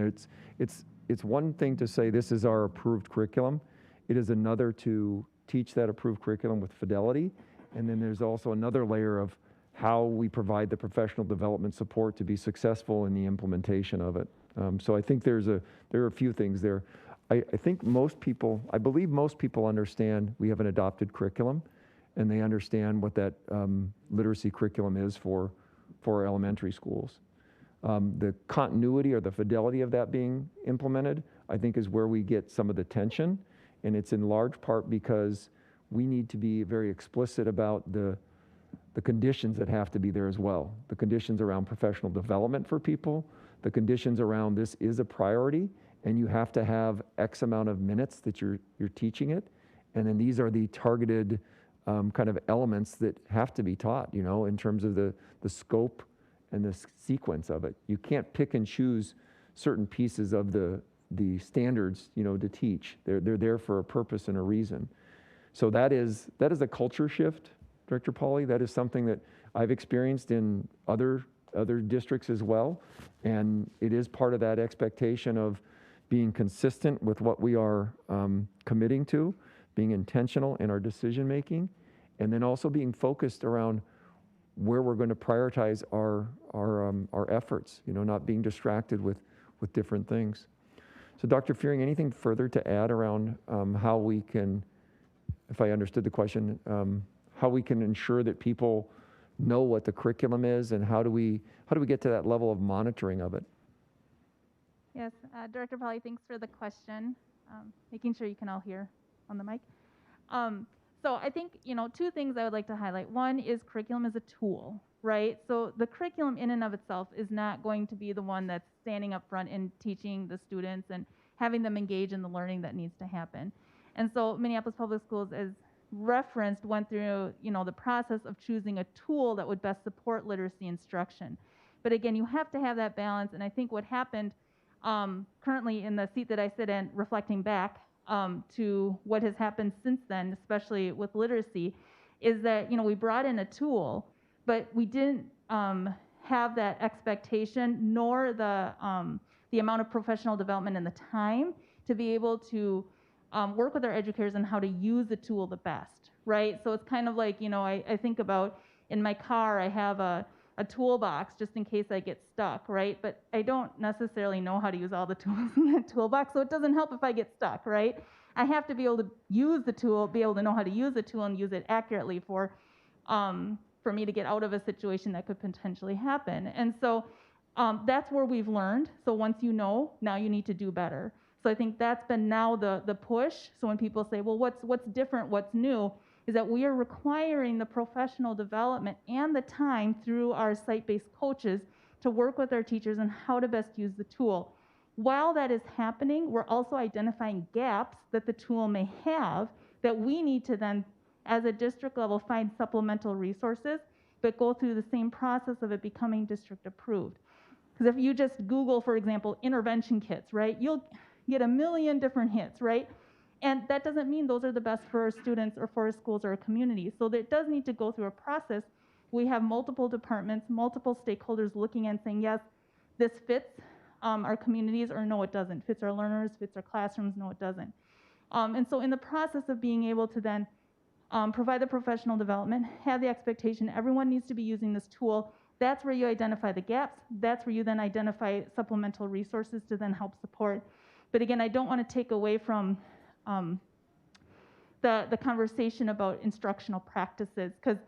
it's one thing to say this is our approved curriculum. It is another to teach that approved curriculum with fidelity, and then there's also another layer of how we provide the professional development support to be successful in the implementation of it. So I think there are a few things there. I believe most people understand we have an adopted curriculum, and they understand what that literacy curriculum is for our elementary schools. The continuity or the fidelity of that being implemented, I think, is where we get some of the tension, and it's in large part because we need to be very explicit about the conditions that have to be there as well. The conditions around professional development for people, the conditions around this is a priority, and you have to have X amount of minutes that you're teaching it. And then these are the targeted kind of elements that have to be taught, you know, in terms of the scope and the sequence of it. You can't pick and choose certain pieces of the standards, you know, to teach. They're there for a purpose and a reason. So that is a culture shift, Director Pauly. That is something that I've experienced in other districts as well. And it is part of that expectation of being consistent with what we are committing to, being intentional in our decision making, and then also being focused around where we're going to prioritize our efforts, you know, not being distracted with different things. So Dr. Fearing, anything further to add around how we can, if I understood the question, how we can ensure that people know what the curriculum is, and how do we get to that level of monitoring of it? Yes, Director Polly, thanks for the question. Making sure you can all hear on the mic. So I think, you know, two things I would like to highlight. One is curriculum is a tool, right? So the curriculum in and of itself is not going to be the one that's standing up front and teaching the students and having them engage in the learning that needs to happen. And so Minneapolis Public Schools, as referenced went through, the process of choosing a tool that would best support literacy instruction. But again, you have to have that balance, and I think what happened currently in the seat that I sit in, reflecting back to what has happened since then, especially with literacy, is that, we brought in a tool, but we didn't have that expectation nor the amount of professional development and the time to be able to work with our educators on how to use the tool the best, right? So it's kind of like, I think about in my car, I have a toolbox just in case I get stuck, right? But I don't necessarily know how to use all the tools in that toolbox, so it doesn't help if I get stuck, right? I have to be able to use the tool, be able to know how to use the tool and use it accurately for me to get out of a situation that could potentially happen. And so that's where we've learned. So once you know, now you need to do better. So I think that's been now the push. So when people say, well, what's different, what's new, is that we are requiring the professional development and the time through our site-based coaches to work with our teachers on how to best use the tool. While that is happening, we're also identifying gaps that the tool may have that we need to then, as a district level, find supplemental resources, but go through the same process of it becoming district approved. Because if you just Google, for example, intervention kits, right, you'll get a million different hits, right? And that doesn't mean those are the best for our students or for our schools or our communities. So it does need to go through a process. We have multiple departments, multiple stakeholders looking and saying, yes, this fits our communities, or no, it doesn't. Fits our learners, fits our classrooms, no, it doesn't. And so in the process of being able to then provide the professional development, have the expectation everyone needs to be using this tool, that's where you identify the gaps. That's where you then identify supplemental resources to then help support. But again, I don't want to take away from the conversation about instructional practices, because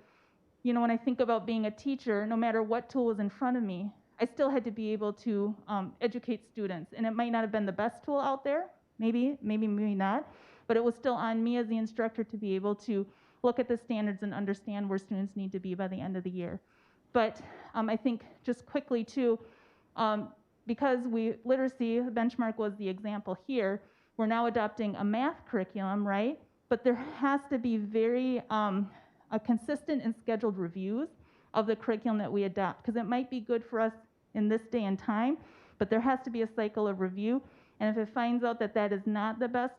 when I think about being a teacher, no matter what tool was in front of me, I still had to be able to educate students. And it might not have been the best tool out there, maybe not, but it was still on me as the instructor to be able to look at the standards and understand where students need to be by the end of the year. But I think just quickly too, because literacy benchmark was the example here, we're now adopting a math curriculum, right? But there has to be very consistent and scheduled reviews of the curriculum that we adopt, because it might be good for us in this day and time, but there has to be a cycle of review. And if it finds out that that is not the best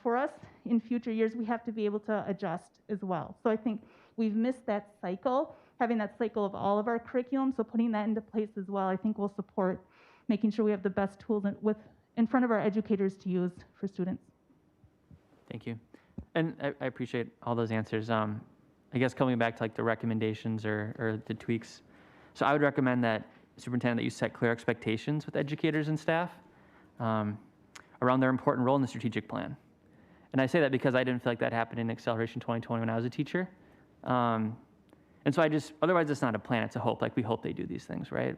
for us in future years, we have to be able to adjust as well. So I think we've missed that cycle, having that cycle of all of our curriculum. So putting that into place as well, I think will support making sure we have the best tools in front of our educators to use for students. Thank you. And I appreciate all those answers. I guess coming back to like the recommendations or the tweaks. So I would recommend that, Superintendent, that you set clear expectations with educators and staff around their important role in the strategic plan. And I say that because I didn't feel like that happened in Acceleration 2020 when I was a teacher. And so otherwise it's not a plan, it's a hope. Like we hope they do these things, right?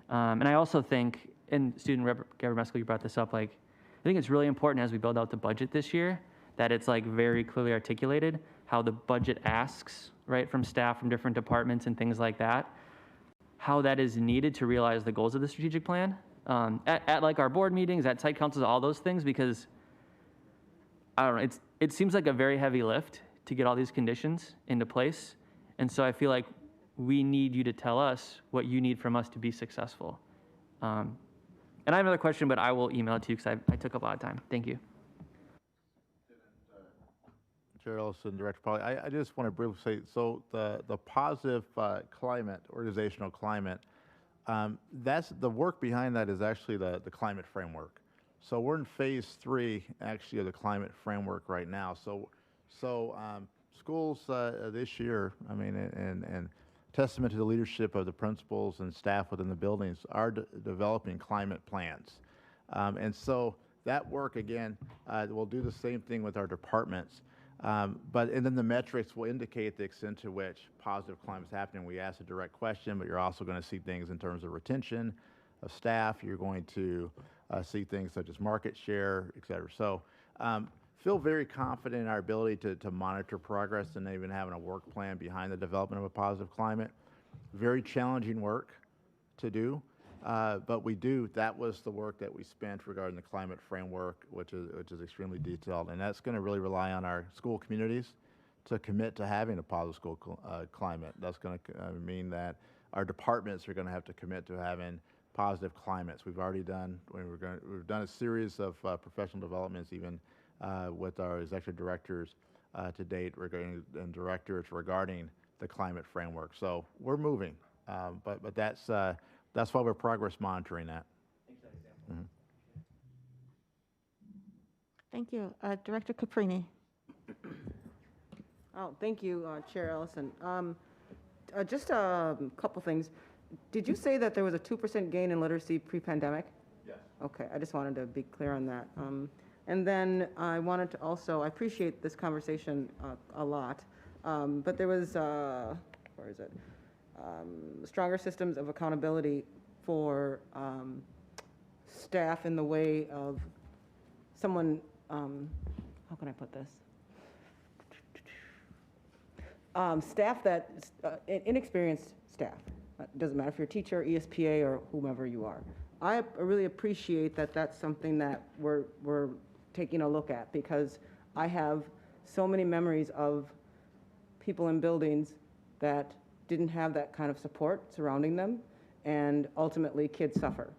And I also think, and Student Rep. Gabriel, you brought this up, like I think it's really important as we build out the budget this year that it's like very clearly articulated how the budget asks, right, from staff from different departments and things like that, how that is needed to realize the goals of the strategic plan at like our board meetings, at site councils, all those things, because I don't know, it seems like a very heavy lift to get all these conditions into place. And so I feel like we need you to tell us what you need from us to be successful. And I have another question, but I will email it to you because I took up a lot of time. Thank you. Chair Ellison, Director Polly, I just want to briefly say, so the positive climate, organizational climate, that's the work behind that is actually the climate framework. So we're in phase 3 actually of the climate framework right now. So schools this year, I mean, and testament to the leadership of the principals and staff within the buildings, are developing climate plans. And so that work, again, we'll do the same thing with our departments. And then the metrics will indicate the extent to which positive climate is happening. We ask a direct question, but you're also going to see things in terms of retention of staff. You're going to see things such as market share, et cetera. So feel very confident in our ability to monitor progress and even having a work plan behind the development of a positive climate. Very challenging work to do, but we do. That was the work that we spent regarding the climate framework, which is extremely detailed, and that's going to really rely on our school communities to commit to having a positive school climate. That's going to mean that our departments are going to have to commit to having positive climates. We've already done, we've done a series of professional developments even with our executive directors to date and directors regarding the climate framework. So we're moving, but that's why we're progress monitoring that. Mm-hmm. Thank you. Director Caprini. Oh, thank you, Chair Ellison. Just a couple things. Did you say that there was a 2% gain in literacy pre-pandemic? Yes. Okay, I just wanted to be clear on that. And then I wanted to also, I appreciate this conversation a lot, but there was, where is it? Stronger systems of accountability for staff in the way of someone, how can I put this? Staff that, inexperienced staff. Doesn't matter if you're a teacher, ESPA, or whomever you are. I really appreciate that that's something that we're taking a look at, because I have so many memories of people in buildings that didn't have that kind of support surrounding them, and ultimately kids suffer.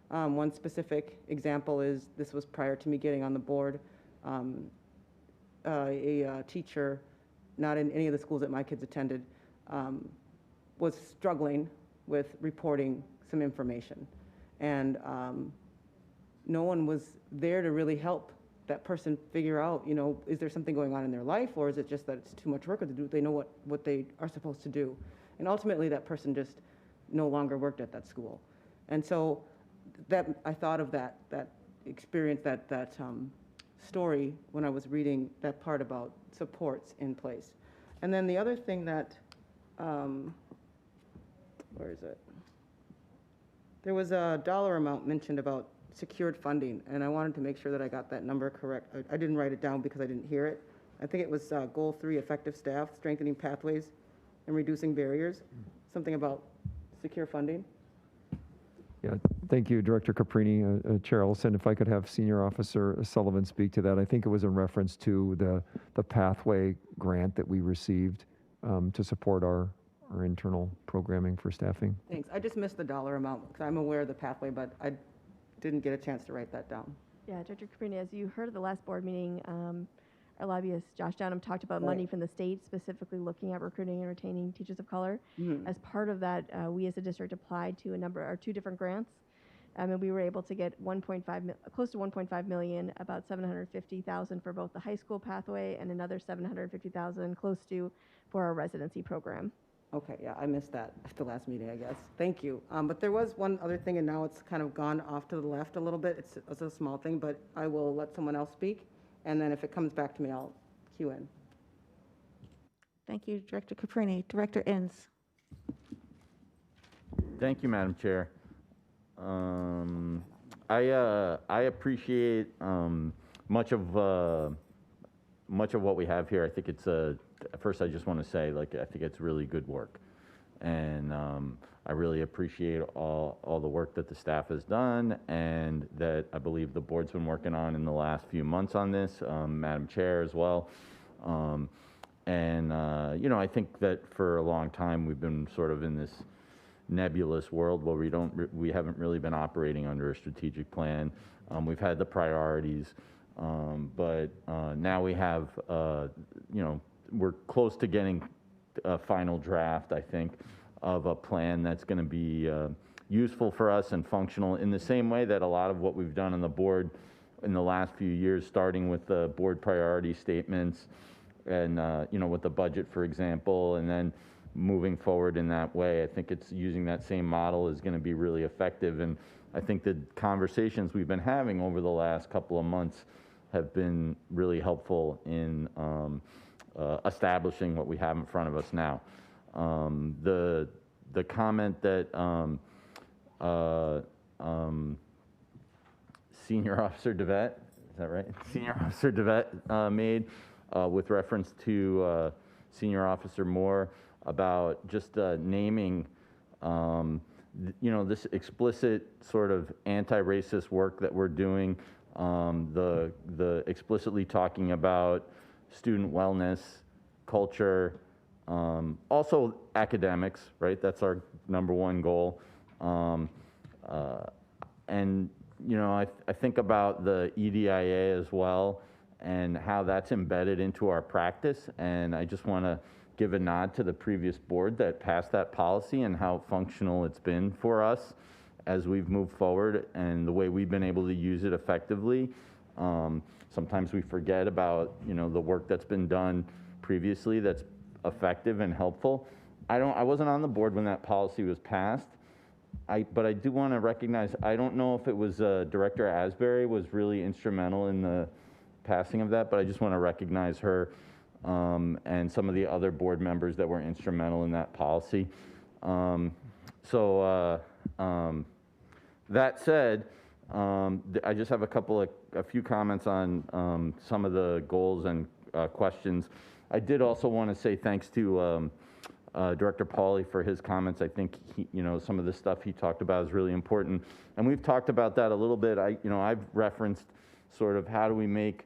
One specific example is, this was prior to me getting on the board, a teacher, not in any of the schools that my kids attended, was struggling with reporting some information. And no one was there to really help that person figure out, you know, is there something going on in their life, or is it just that it's too much work, or do they know what they are supposed to do? And ultimately that person just no longer worked at that school. And so that, I thought of that experience, that story when I was reading that part about supports in place. And then the other thing that, where is it? There was a dollar amount mentioned about secured funding, and I wanted to make sure that I got that number correct. I didn't write it down because I didn't hear it. I think it was Goal 3, effective staff, strengthening pathways and reducing barriers, something about secure funding. Yeah, thank you, Director Caprini. Chair Ellison, if I could have Senior Officer Sullivan speak to that. I think it was in reference to the pathway grant that we received to support our internal programming for staffing. Thanks. I just missed the dollar amount because I'm aware of the pathway, but I didn't get a chance to write that down. Yeah, Director Caprini, as you heard at the last board meeting, our lobbyist, Josh Downham, talked about money from the state, specifically looking at recruiting and retaining teachers of color. Mm-hmm. As part of that, we as a district applied to two different grants, and we were able to get close to 1.5 million, about 750,000 for both the high school pathway and another 750,000 close to for our residency program. Okay, yeah, I missed that at the last meeting, I guess. Thank you. But there was one other thing, and now it's kind of gone off to the left a little bit. It's a small thing, but I will let someone else speak, and then if it comes back to me, I'll cue in. Thank you, Director Caprini. Director Inns. Thank you, Madam Chair. I appreciate much of what we have here. I think it's first I just want to say, like, I think it's really good work, and I really appreciate all the work that the staff has done, and that I believe the board's been working on in the last few months on this, Madam Chair as well. You know, I think that for a long time we've been sort of in this nebulous world where we haven't really been operating under a strategic plan. We've had the priorities, but now we have, you know, we're close to getting a final draft, I think, of a plan that's going to be useful for us and functional in the same way that a lot of what we've done on the board in the last few years, starting with the board priority statements and, you know, with the budget, for example, and then moving forward in that way. I think it's using that same model is going to be really effective. And I think the conversations we've been having over the last couple of months have been really helpful in establishing what we have in front of us now. The comment that Senior Officer DeVette, is that right? Senior Officer DeVette made with reference to Senior Officer Moore about just naming, you know, this explicit sort of anti-racist work that we're doing, the explicitly talking about student wellness, culture, also academics, right? That's our number one goal. And, you know, I think about the EDIA as well and how that's embedded into our practice. And I just want to give a nod to the previous board that passed that policy and how functional it's been for us as we've moved forward and the way we've been able to use it effectively. Sometimes we forget about, you know, the work that's been done previously that's effective and helpful. I wasn't on the board when that policy was passed. But I do want to recognize, I don't know if it was Director Asbury was really instrumental in the passing of that, but I just want to recognize her and some of the other board members that were instrumental in that policy. That said, I just have a few comments on some of the goals and questions. I did also want to say thanks to Director Pauly for his comments. I think some of the stuff he talked about is really important, and we've talked about that a little bit. I've referenced sort of how do we make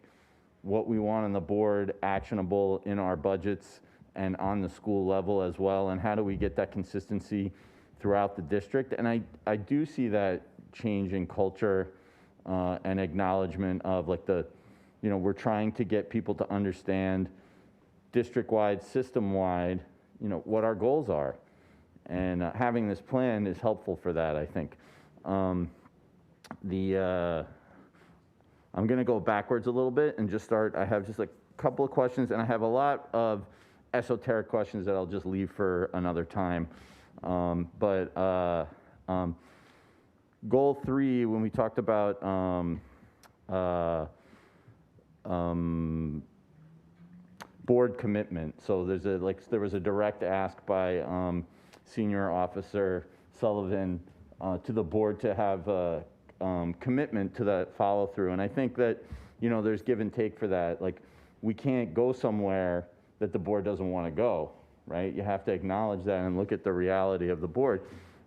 what we want on the board actionable in our budgets and on the school level as well, and how do we get that consistency throughout the district. And I do see that change in culture and acknowledgement of like we're trying to get people to understand district-wide, system-wide, what our goals are. And having this plan is helpful for that, I think. I'm going to go backwards a little bit and just start. I have just a couple of questions, and I have a lot of esoteric questions that I'll just leave for another time. Goal 3, when we talked about board commitment. So there was a direct ask by Senior Officer Sullivan to the board to have a commitment to that follow through. And I think that, there's give and take for that. Like, we can't go somewhere that the board doesn't want to go, right? You have to acknowledge that and look at the reality of the board.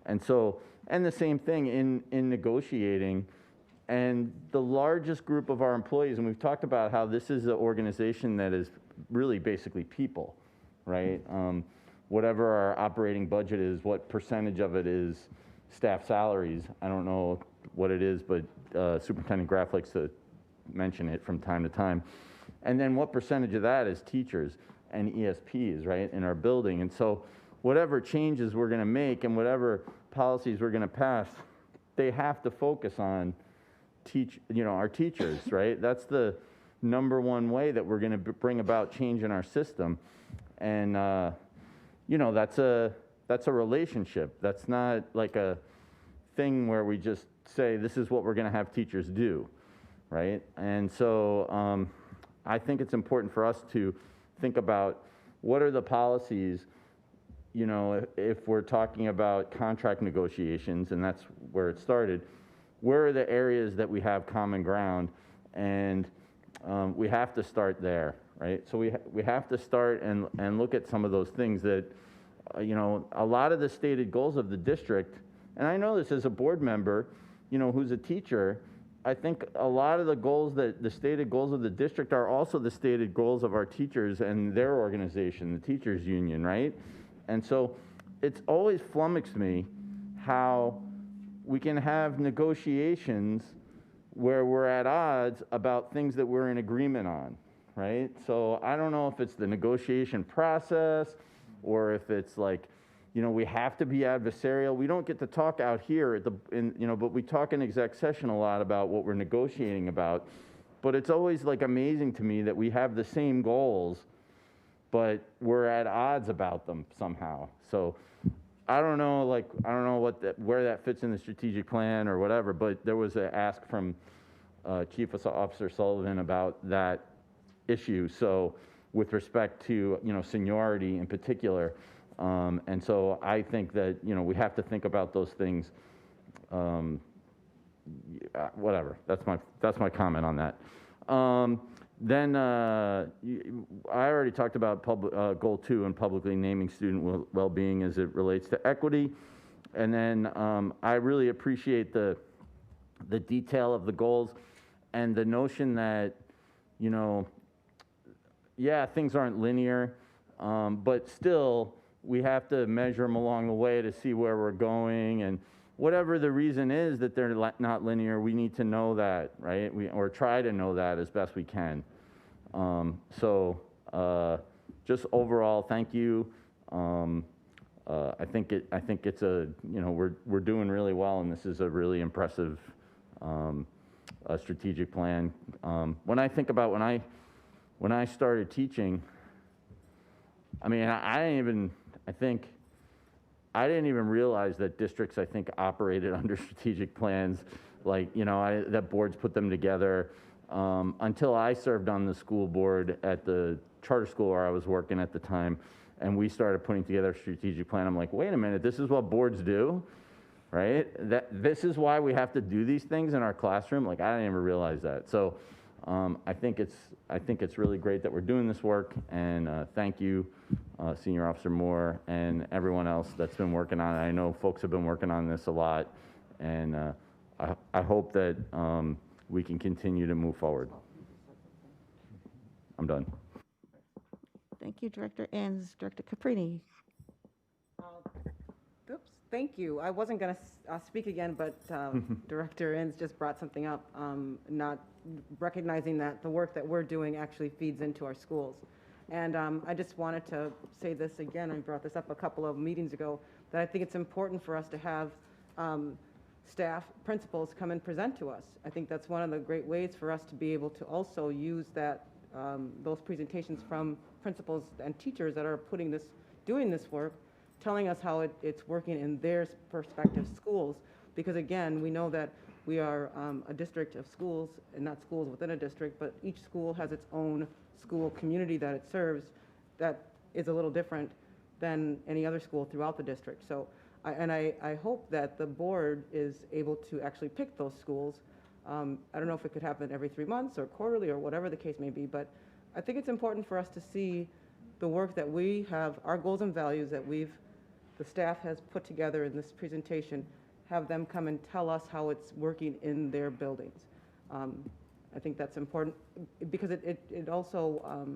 And the same thing in negotiating. And the largest group of our employees, and we've talked about how this is an organization that is really basically people, right? Whatever our operating budget is, what percentage of it is staff salaries? I don't know what it is, but Superintendent Graff likes to mention it from time to time. And then what percentage of that is teachers and ESPs, right, in our building? And so whatever changes we're going to make and whatever policies we're going to pass, they have to focus on our teachers, right? That's the number one way that we're going to bring about change in our system. And that's a relationship. That's not like a thing where we just say this is what we're going to have teachers do, right? And so I think it's important for us to think about what are the policies, if we're talking about contract negotiations, and that's where it started, where are the areas that we have common ground? And we have to start there, right? So we have to start and look at some of those things that, a lot of the stated goals of the district, and I know this as a board member, who's a teacher, I think a lot of the goals the stated goals of the district are also the stated goals of our teachers and their organization, the teachers union, right? And so it's always flummoxed me how we can have negotiations where we're at odds about things that we're in agreement on, right? So I don't know if it's the negotiation process or if it's like, we have to be adversarial. We don't get to talk out here but we talk in exec session a lot about what we're negotiating about. But it's always like amazing to me that we have the same goals, but we're at odds about them somehow. So I don't know where that fits in the strategic plan or whatever, but there was an ask from Chief Officer Sullivan about that issue. So with respect to, seniority in particular. And so I think that, we have to think about those things. Whatever, that's my comment on that. Then I already talked about goal 2 and publicly naming student well-being as it relates to equity. And then I really appreciate the detail of the goals and the notion that, things aren't linear. but still, we have to measure them along the way to see where we're going, and whatever the reason is that they're not linear, we need to know that, right? Or try to know that as best we can. Just overall, thank you. I think it's a, we're doing really well, and this is a really impressive strategic plan. When I think about when I started teaching, I mean, I didn't even realize that districts, I think, operated under strategic plans, like, that boards put them together, until I served on the school board at the charter school where I was working at the time, and we started putting together a strategic plan. I'm like, wait a minute, this is what boards do, right? This is why we have to do these things in our classroom? Like, I didn't even realize that. So I think it's really great that we're doing this work, and thank you, Senior Officer Moore, and everyone else that's been working on it. I know folks have been working on this a lot, and I hope that we can continue to move forward. I'm done. Thank you, Director Enns. Director Caprini. Oops, thank you. I wasn't going to speak again, but Director Enns just brought something up, not recognizing that the work that we're doing actually feeds into our schools. And I just wanted to say this again. I brought this up a couple of meetings ago, that I think it's important for us to have staff, principals come and present to us. I think that's one of the great ways for us to be able to also use that those presentations from principals and teachers that are doing this work, telling us how it's working in their respective schools. Because again, we know that we are a district of schools, and not schools within a district, but each school has its own school community that it serves that is a little different than any other school throughout the district. So, I hope that the board is able to actually pick those schools. I don't know if it could happen every 3 months or quarterly or whatever the case may be, but I think it's important for us to see the work that we have, our goals and values that the staff has put together in this presentation, have them come and tell us how it's working in their buildings. I think that's important because it also,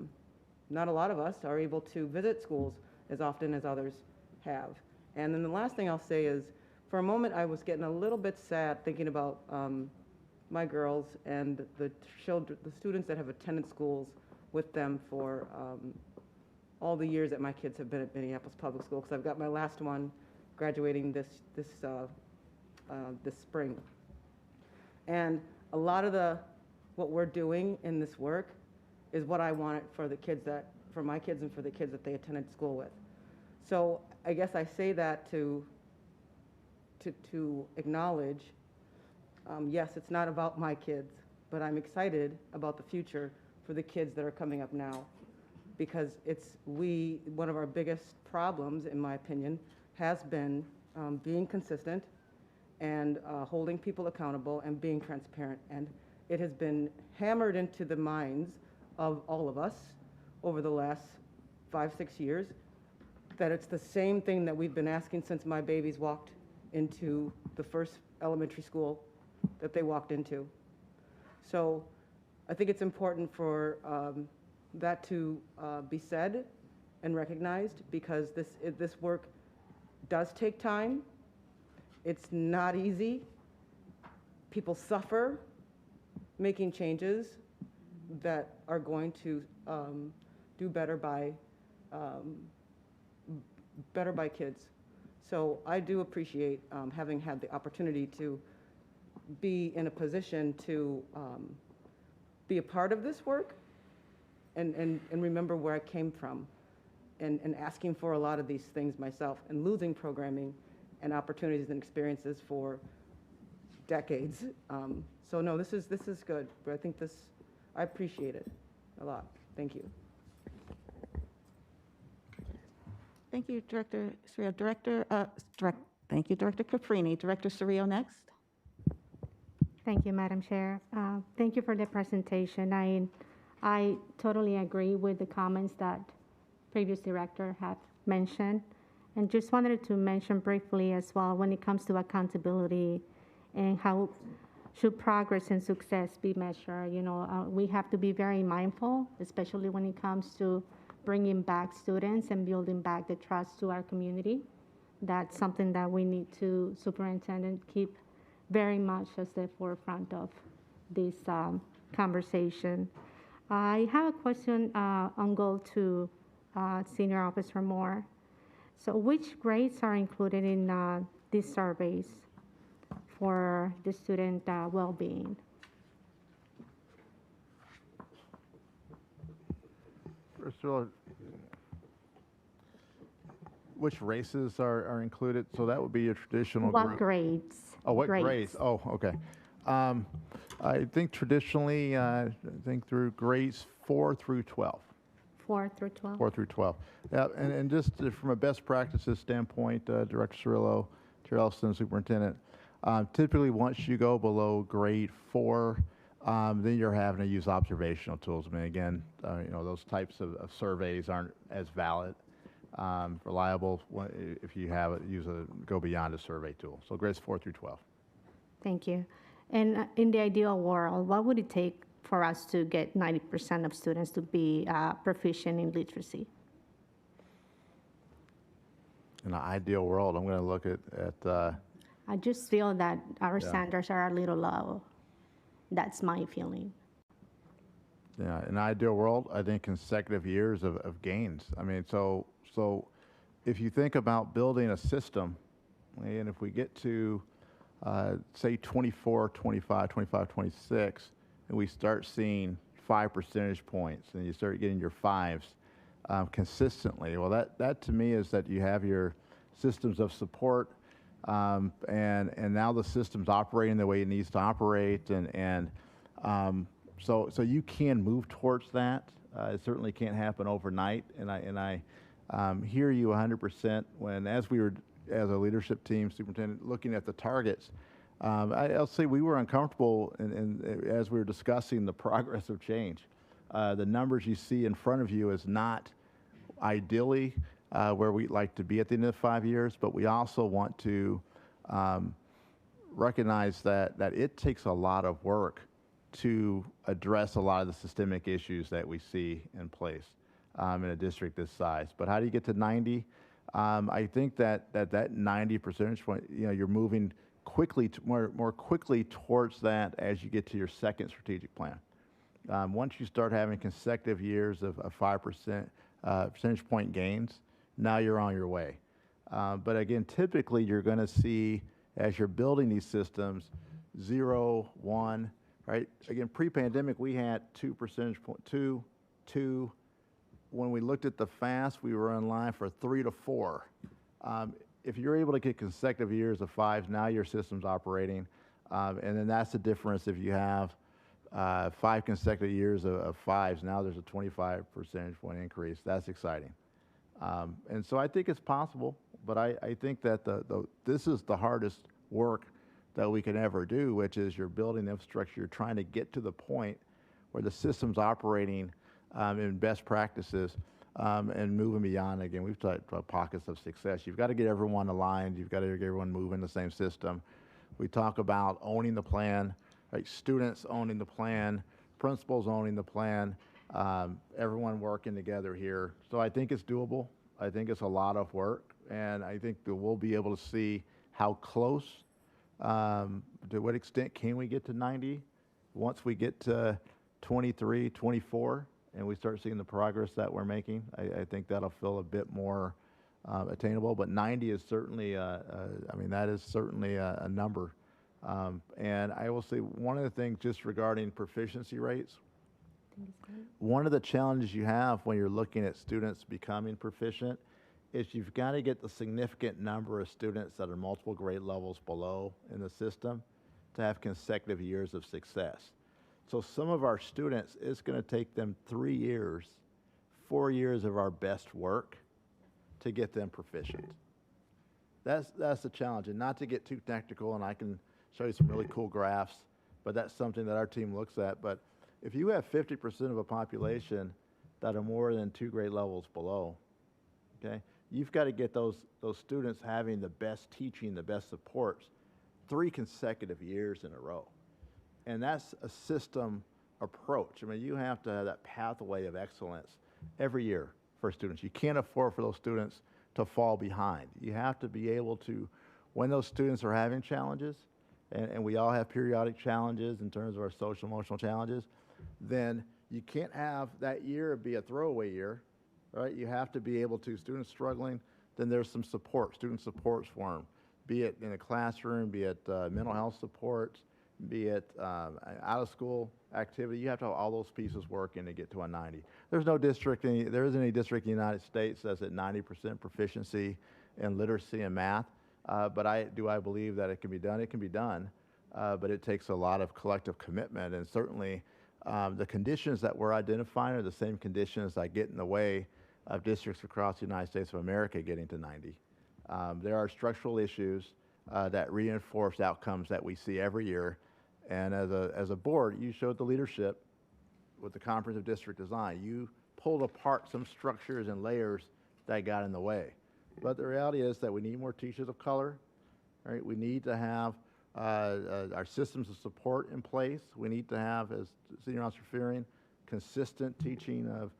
not a lot of us are able to visit schools as often as others have. And then the last thing I'll say is, for a moment I was getting a little bit sad thinking about my girls and the students that have attended schools with them for all the years that my kids have been at Minneapolis Public School, because I've got my last one graduating this spring. And a lot of what we're doing in this work is what I want for my kids and for the kids that they attended school with. So I guess I say that to acknowledge, yes, it's not about my kids, but I'm excited about the future for the kids that are coming up now, because one of our biggest problems, in my opinion, has been being consistent and holding people accountable and being transparent. And it has been hammered into the minds of all of us over the last 5-6 years that it's the same thing that we've been asking since my babies walked into the first elementary school that they walked into. So I think it's important for that to be said and recognized, because this work does take time. It's not easy. People suffer making changes that are going to do better by kids. So I do appreciate having had the opportunity to be in a position to be a part of this work and remember where I came from, and asking for a lot of these things myself, and losing programming and opportunities and experiences for decades. So no, this is good, but I think I appreciate it a lot. Thank you. Thank you, Director Cirillo. Thank you, Director Caprini. Director Cirillo next. Thank you, Madam Chair. Thank you for the presentation. I totally agree with the comments that previous director had mentioned, and just wanted to mention briefly as well when it comes to accountability and how should progress and success be measured. We have to be very mindful, especially when it comes to bringing back students and building back the trust to our community. That's something that we need to, superintendent, keep very much as the forefront of this conversation. I have a question on goal 2, Senior Officer Moore. So which grades are included in these surveys for the student well-being? First of all, which races are included? So that would be your traditional What group. grades? Oh, what grades? Oh, okay. I think traditionally, I think through grades 4 through 12. 4 through 12? 4 through 12. Yeah, and just from a best practices standpoint, Director Cirillo, Chair Ellison, Superintendent, typically once you go below grade 4, then you're having to use observational tools. I mean, again, those types of surveys aren't as valid, reliable if you go beyond a survey tool. So grades 4 through 12. Thank you. And in the ideal world, what would it take for us to get 90% of students to be proficient in literacy? In an ideal world, I'm going to look at I just feel that our standards are a little low. That's my feeling. Yeah, in an ideal world, I think consecutive years of gains. I mean, so if you think about building a system, and if we get to, say, 24, 25, 25, 26, and we start seeing 5 percentage points, and you start getting your 5s consistently, well, that to me is that you have your systems of support, and now the system's operating the way it needs to operate, and so you can move towards that. It certainly can't happen overnight, and I hear you 100% when, as we were, as a leadership team, Superintendent, looking at the targets, I'll say we were uncomfortable as we were discussing the progress of change. The numbers you see in front of you is not ideally where we'd like to be at the end of 5 years, but we also want to recognize that it takes a lot of work to address a lot of the systemic issues that we see in place in a district this size. But how do you get to 90? I think that 90 percentage point, you're moving quickly, more quickly towards that as you get to your second strategic plan. Once you start having consecutive years of 5% percentage point gains, now you're on your way. But again, typically you're going to see, as you're building these systems, 0, 1, right? Again, pre-pandemic, we had 2 percentage point, 2. When we looked at the FAST, we were in line for 3 to 4. If you're able to get consecutive years of 5s, now your system's operating. And then that's the difference. If you have 5 consecutive years of 5s, now there's a 25 percentage point increase. That's exciting. And so I think it's possible, but I think that this is the hardest work that we can ever do, which is you're building infrastructure. You're trying to get to the point where the system's operating in best practices and moving beyond. Again, we've talked about pockets of success. You've got to get everyone aligned. You've got to get everyone moving the same system. We talk about owning the plan, right? Students owning the plan, principals owning the plan, everyone working together here. So I think it's doable. I think it's a lot of work, and I think that we'll be able to see how close, to what extent can we get to 90 once we get to 23, 24, and we start seeing the progress that we're making. I think that'll feel a bit more attainable, but 90 is certainly, that is certainly a number. And I will say one of the things just regarding proficiency rates, one of the challenges you have when you're looking at students becoming proficient is you've got to get the significant number of students that are multiple grade levels below in the system to have consecutive years of success. So some of our students, it's going to take them 3 years, 4 years of our best work to get them proficient. That's the challenge, and not to get too technical, and I can show you some really cool graphs, but that's something that our team looks at. But if you have 50% of a population that are more than 2 grade levels below, okay, you've got to get those students having the best teaching, the best supports, 3 consecutive years in a row. And that's a system approach. I mean, you have to have that pathway of excellence every year for students. You can't afford for those students to fall behind. You have to be able to, when those students are having challenges, and we all have periodic challenges in terms of our social emotional challenges, then you can't have that year be a throwaway year, right? You have to be able to, students struggling, then there's some support, student supports for them, be it in a classroom, be it mental health supports, be it out of school activity. You have to have all those pieces working to get to a 90. There's no district, there isn't any district in the United States that's at 90% proficiency in literacy and math. But do I believe that it can be done? It can be done, but it takes a lot of collective commitment, and certainly the conditions that we're identifying are the same conditions that get in the way of districts across the United States of America getting to 90. There are structural issues that reinforce outcomes that we see every year, and as a board, you showed the leadership with the Comprehensive District Design. You pulled apart some structures and layers that got in the way. But the reality is that we need more teachers of color, right? We need to have our systems of support in place. We need to have, as Senior Officer Fearing, consistent teaching of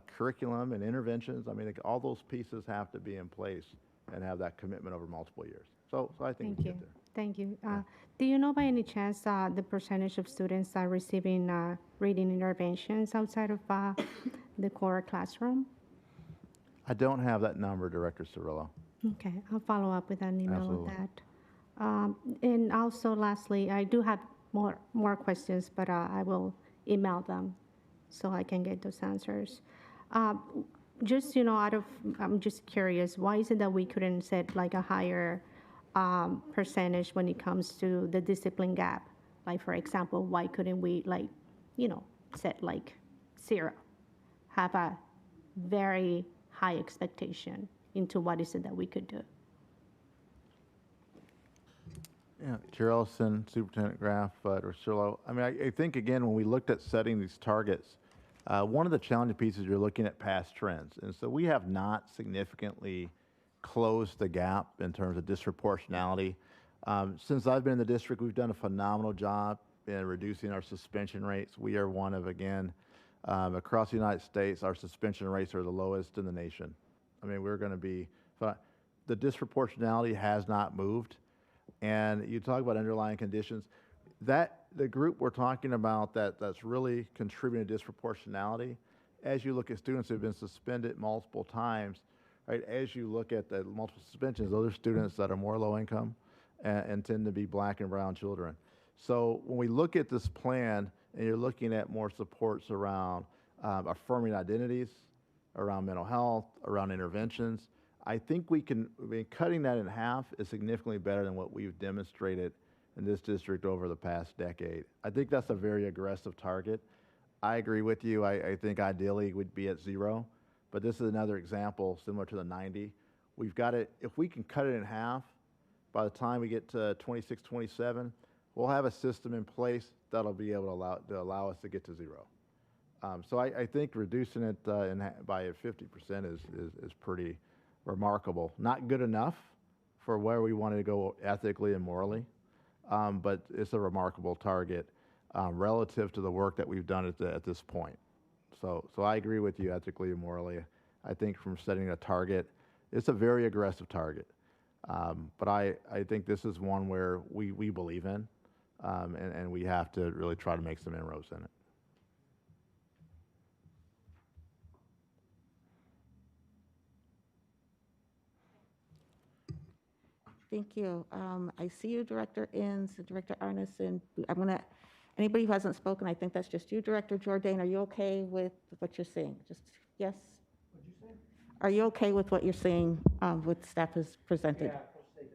curriculum and interventions. I mean, all those pieces have to be in place and have that commitment over multiple years. So I think we can get there. Thank you. Do you know by any chance the percentage of students are receiving reading interventions outside of the core classroom? I don't have that number, Director Cirillo. Okay, I'll follow up with an email Absolutely. on that. And also, lastly, I do have more questions, but I will email them so I can get those answers. Just, I'm just curious, why is it that we couldn't set like a higher percentage when it comes to the discipline gap? Like, for example, why couldn't we set like 0, have a very high expectation into what is it that we could do? Yeah, Chair Ellison, Superintendent Graff, Rosillo. I mean, I think, again, when we looked at setting these targets, one of the challenging pieces, you're looking at past trends. And so we have not significantly closed the gap in terms of disproportionality. Since I've been in the district, we've done a phenomenal job in reducing our suspension rates. We are one of, again, across the United States, our suspension rates are the lowest in the nation. I mean, we're going to be, the disproportionality has not moved. And you talk about underlying conditions, the group we're talking about that's really contributing to disproportionality, as you look at students who have been suspended multiple times, right, as you look at the multiple suspensions, those are students that are more low income and tend to be Black and brown children. So when we look at this plan, and you're looking at more supports around affirming identities, around mental health, around interventions, I think cutting that in half is significantly better than what we've demonstrated in this district over the past decade. I think that's a very aggressive target. I agree with you. I think ideally it would be at 0, but this is another example similar to the 90. We've got it, if we can cut it in half, by the time we get to 26, 27, we'll have a system in place that'll be able to allow us to get to 0. So I think reducing it by 50% is pretty remarkable. Not good enough for where we wanted to go ethically and morally, but it's a remarkable target relative to the work that we've done at this point. So I agree with you ethically and morally. I think from setting a target, it's a very aggressive target. But I think this is one where we believe in, and we have to really try to make some inroads in it. Thank you. I see you, Director Inns, Director Arneson. Anybody who hasn't spoken, I think that's just you, Director Jordan. Are you okay with what you're seeing? Just, yes? What'd you say? Are you okay with what you're seeing, what staff has presented? Yeah, for sake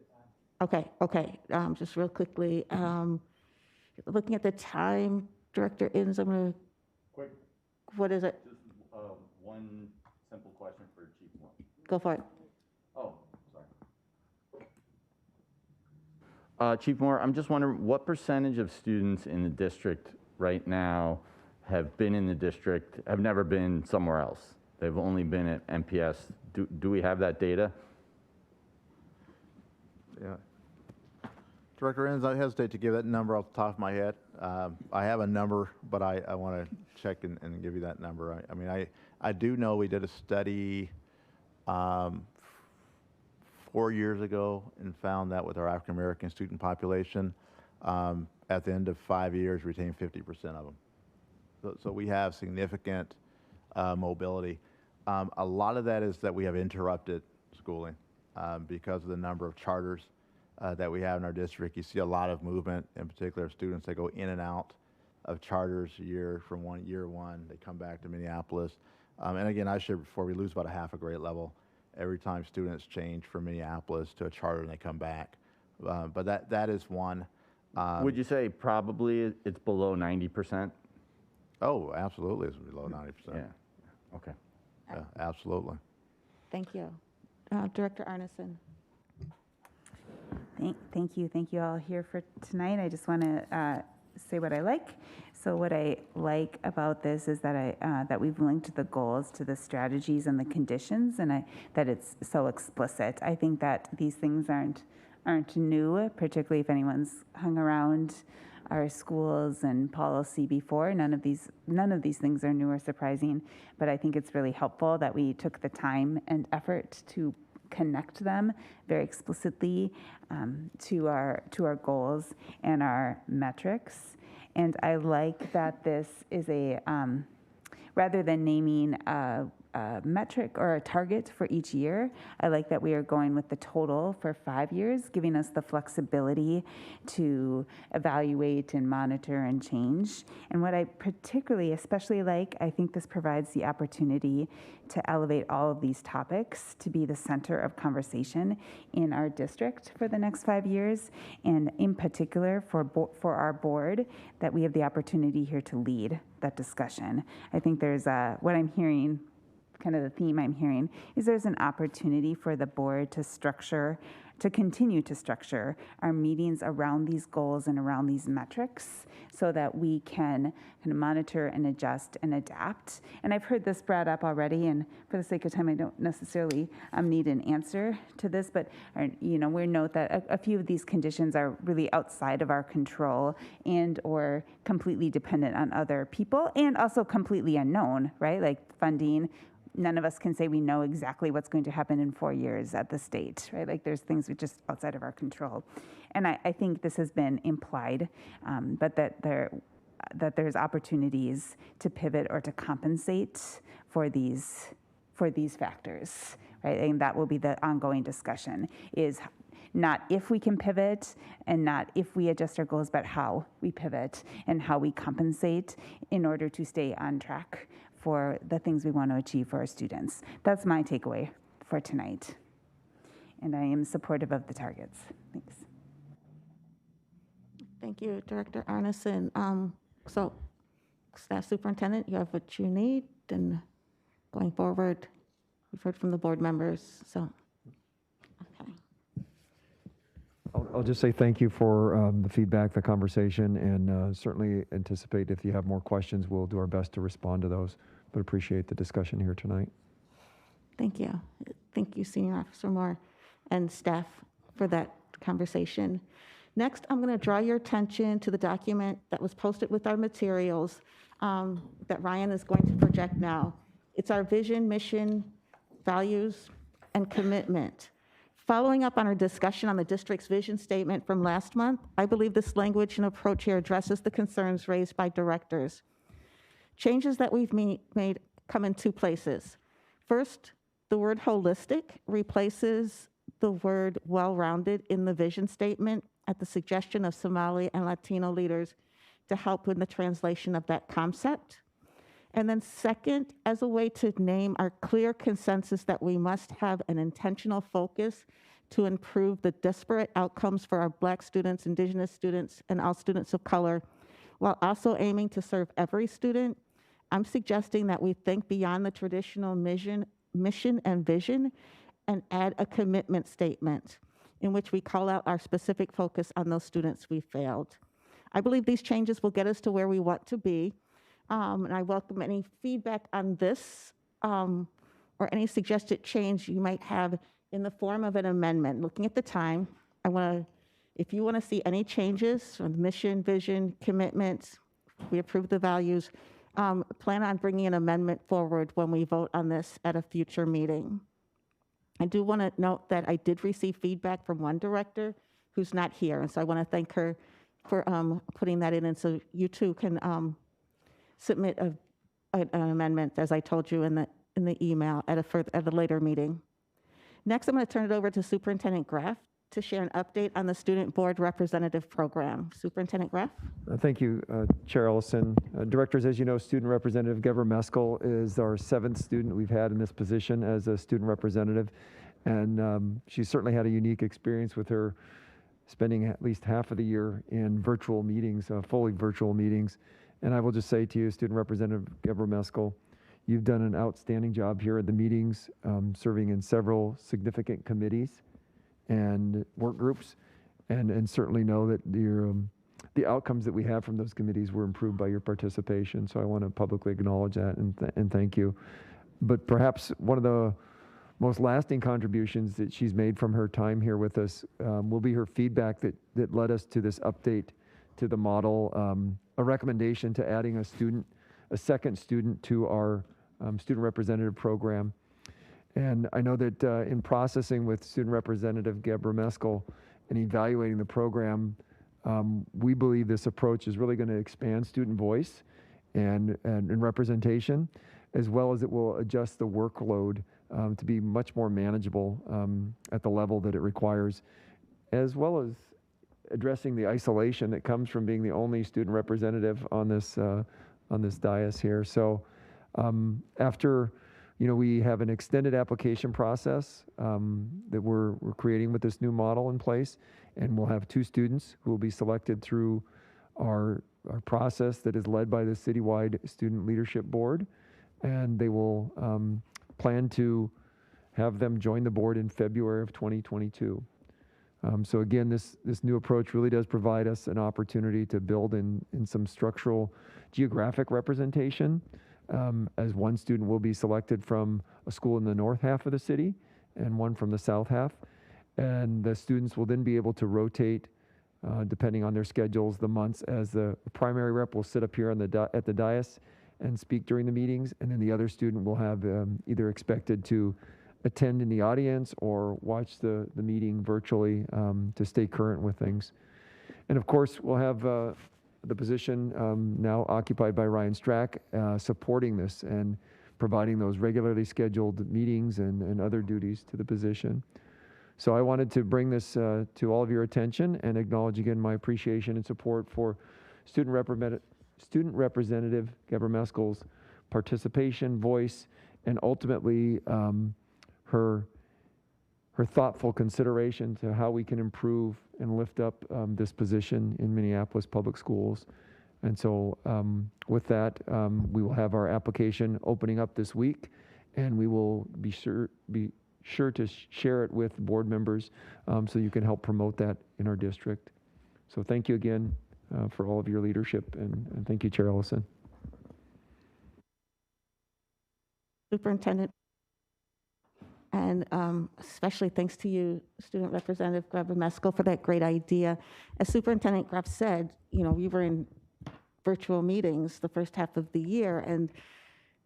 of time. Okay. Just real quickly, looking at the time, Director Inns, I'm going to... Quick. What is it? Just one simple question for Chief Moore. Go for it. Oh, sorry. Chief Moore, I'm just wondering what percentage of students in the district right now have been in the district, have never been somewhere else? They've only been at MPS. Do we have that data? Yeah. Director Enns, I hesitate to give that number off the top of my head. I have a number, but I want to check and give you that number. I mean, I do know we did a study 4 years ago and found that with our African American student population, at the end of 5 years, retained 50% of them. So we have significant mobility. A lot of that is that we have interrupted schooling because of the number of charters that we have in our district. You see a lot of movement, in particular students that go in and out of charters year one, they come back to Minneapolis. And again, I shared before, we lose about a half a grade level every time students change from Minneapolis to a charter and they come back. But that is one. Would you say probably it's below 90%? Oh, absolutely, it's below 90%. Yeah, okay. Yeah, absolutely. Thank you. Director Arneson. Thank you all here for tonight. I just want to say what I like. So what I like about this is that that we've linked the goals to the strategies and the conditions, and that it's so explicit. I think that these things aren't new, particularly if anyone's hung around our schools and policy before. None of these things are new or surprising, but I think it's really helpful that we took the time and effort to connect them very explicitly to our goals and our metrics. And I like that this is a rather than naming a metric or a target for each year, I like that we are going with the total for 5 years, giving us the flexibility to evaluate and monitor and change. And what I particularly, especially like, I think this provides the opportunity to elevate all of these topics to be the center of conversation in our district for the next 5 years, and in particular for our board, that we have the opportunity here to lead that discussion. I think there's what I'm hearing, kind of the theme I'm hearing, is there's an opportunity for the board to continue to structure our meetings around these goals and around these metrics so that we can kind of monitor and adjust and adapt. And I've heard this brought up already, and for the sake of time, I don't necessarily need an answer to this, but we note that a few of these conditions are really outside of our control and or completely dependent on other people, and also completely unknown, right? Like funding. None of us can say we know exactly what's going to happen in 4 years at the state, right? Like there's things just outside of our control. And I think this has been implied, but that there's opportunities to pivot or to compensate for these factors, right? And that will be the ongoing discussion, is not if we can pivot and not if we adjust our goals, but how we pivot and how we compensate in order to stay on track for the things we want to achieve for our students. That's my takeaway for tonight. And I am supportive of the targets. Thanks. Thank you, Director Arneson. So, Staff Superintendent, you have what you need, and going forward, we've heard from the board members, so, okay. I'll just say thank you for the feedback, the conversation, and certainly anticipate if you have more questions, we'll do our best to respond to those, but appreciate the discussion here tonight. Thank you. Thank you, Senior Officer Moore and staff, for that conversation. Next, I'm going to draw your attention to the document that was posted with our materials that Ryan is going to project now. It's our vision, mission, values, and commitment. Following up on our discussion on the district's vision statement from last month, I believe this language and approach here addresses the concerns raised by directors. Changes that we've made come in two places. First, the word holistic replaces the word well-rounded in the vision statement at the suggestion of Somali and Latino leaders to help with the translation of that concept. And then second, as a way to name our clear consensus that we must have an intentional focus to improve the disparate outcomes for our Black students, Indigenous students, and all students of color, while also aiming to serve every student, I'm suggesting that we think beyond the traditional mission and vision and add a commitment statement in which we call out our specific focus on those students we failed. I believe these changes will get us to where we want to be. And I welcome any feedback on this or any suggested change you might have in the form of an amendment. Looking at the time, If you want to see any changes on mission, vision, commitments, we approve the values, plan on bringing an amendment forward when we vote on this at a future meeting. I do want to note that I did receive feedback from one director who's not here, and so I want to thank her for putting that in, and so you too can submit an amendment, as I told you in the email, at a later meeting. Next, I'm going to turn it over to Superintendent Graff to share an update on the Student Board Representative Program. Superintendent Graff? Thank you, Chair Ellison. Directors, as you know, Student Representative Deborah Meskel is our 7th student we've had in this position as a student representative. And she certainly had a unique experience with her spending at least half of the year in virtual meetings, fully virtual meetings. And I will just say to you, Student Representative Deborah Meskel, you've done an outstanding job here at the meetings, serving in several significant committees and work groups, and certainly know that the outcomes that we have from those committees were improved by your participation. So I want to publicly acknowledge that and thank you. But perhaps one of the most lasting contributions that she's made from her time here with us will be her feedback that led us to this update to the model, a recommendation to adding a second student to our student representative program. And I know that in processing with Student Representative Deborah Meskel and evaluating the program, we believe this approach is really going to expand student voice and representation, as well as it will adjust the workload to be much more manageable at the level that it requires, as well as addressing the isolation that comes from being the only student representative on this dais here. So after we have an extended application process that we're creating with this new model in place, and we'll have 2 students who will be selected through our process that is led by the citywide student leadership board, and they will plan to have them join the board in February of 2022. So again, this new approach really does provide us an opportunity to build in some structural geographic representation, as one student will be selected from a school in the north half of the city and one from the south half. And the students will then be able to rotate, depending on their schedules, the months, as the primary rep will sit up here on at the dais and speak during the meetings, and then the other student will have either expected to attend in the audience or watch the meeting virtually to stay current with things. And of course, we'll have the position now occupied by Ryan Strack supporting this and providing those regularly scheduled meetings and other duties to the position. So I wanted to bring this to all of your attention and acknowledge again my appreciation and support for Student Representative Deborah Meskel's participation, voice, and ultimately her thoughtful consideration to how we can improve and lift up this position in Minneapolis Public Schools. And so with that, we will have our application opening up this week, and we will be sure to share it with board members so you can help promote that in our district. So thank you again for all of your leadership, and thank you, Chair Ellison. Superintendent, and especially thanks to you, Student Representative Deborah Meskel, for that great idea. As Superintendent Graff said, we were in virtual meetings the first half of the year, and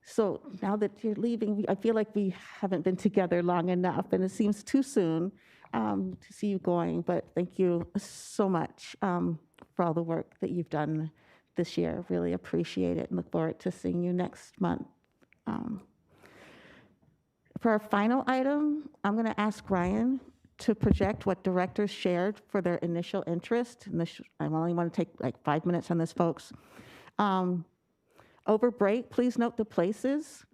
so now that you're leaving, I feel like we haven't been together long enough, and it seems too soon to see you going, but thank you so much for all the work that you've done this year. Really appreciate it and look forward to seeing you next month. For our final item, I'm going to ask Ryan to project what directors shared for their initial interest. And I only want to take like 5 minutes on this, folks. Over break, please note the places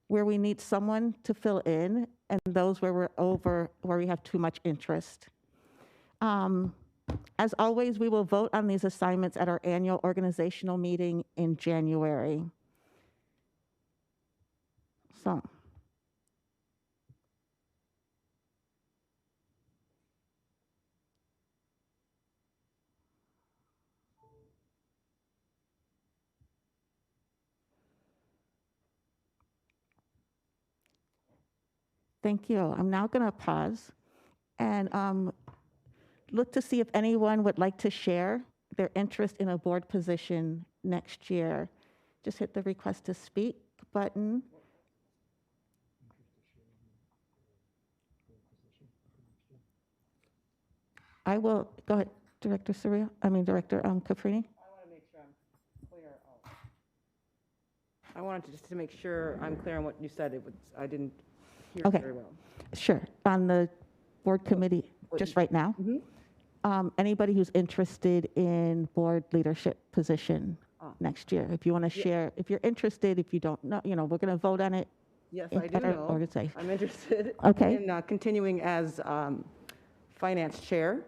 where we need someone to fill in and those where we have too much interest. As always, we will vote on these assignments at our annual organizational meeting in January. So. Thank you. I'm now going to pause and look to see if anyone would like to share their interest in a board position next year. Just hit the request to speak button. I will, go ahead, Director Caprini. I want to make sure I'm clear. I wanted just to make sure I'm clear on what you said. I didn't hear Okay. very well. Sure. On the board committee, just right now, anybody who's interested in board leadership position next year, if you want to share, if you're interested, if you don't know, we're going to vote on it. Yes, in I do our know. organization. I'm interested Okay. in continuing as finance chair.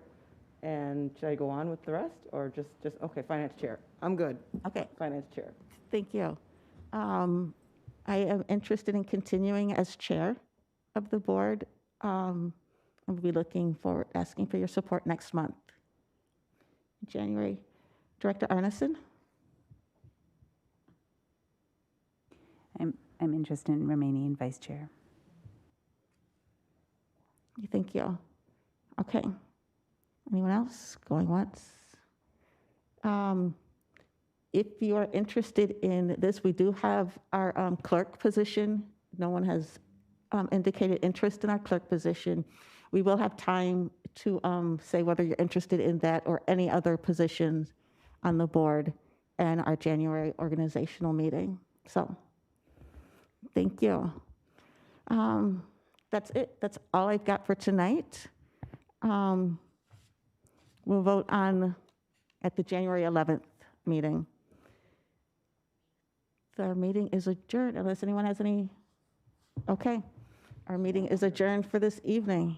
And should I go on with the rest or just okay, finance chair? I'm good. Okay. Finance chair. Thank you. I am interested in continuing as chair of the board. I'll be looking forward, asking for your support next month, January. Director Arneson? I'm interested in remaining vice chair. Thank you. Okay. Anyone else? Going once? If you are interested in this, we do have our clerk position. No one has indicated interest in our clerk position. We will have time to say whether you're interested in that or any other positions on the board and our January organizational meeting. So, thank you. That's it. That's all I've got for tonight. We'll vote on at the January 11th meeting. Our meeting is adjourned unless anyone has any. Okay. Our meeting is adjourned for this evening.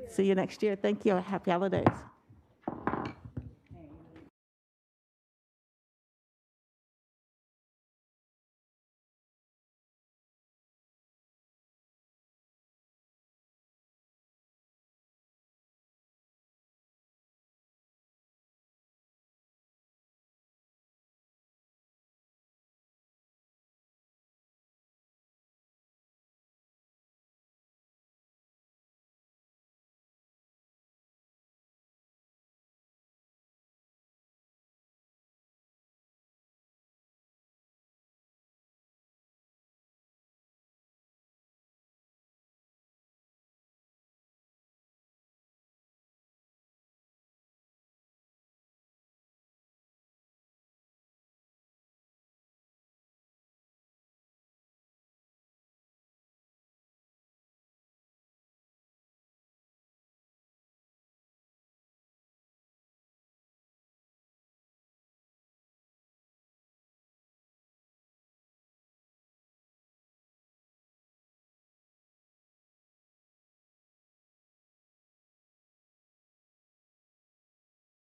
See you next year. Thank you. Happy holidays.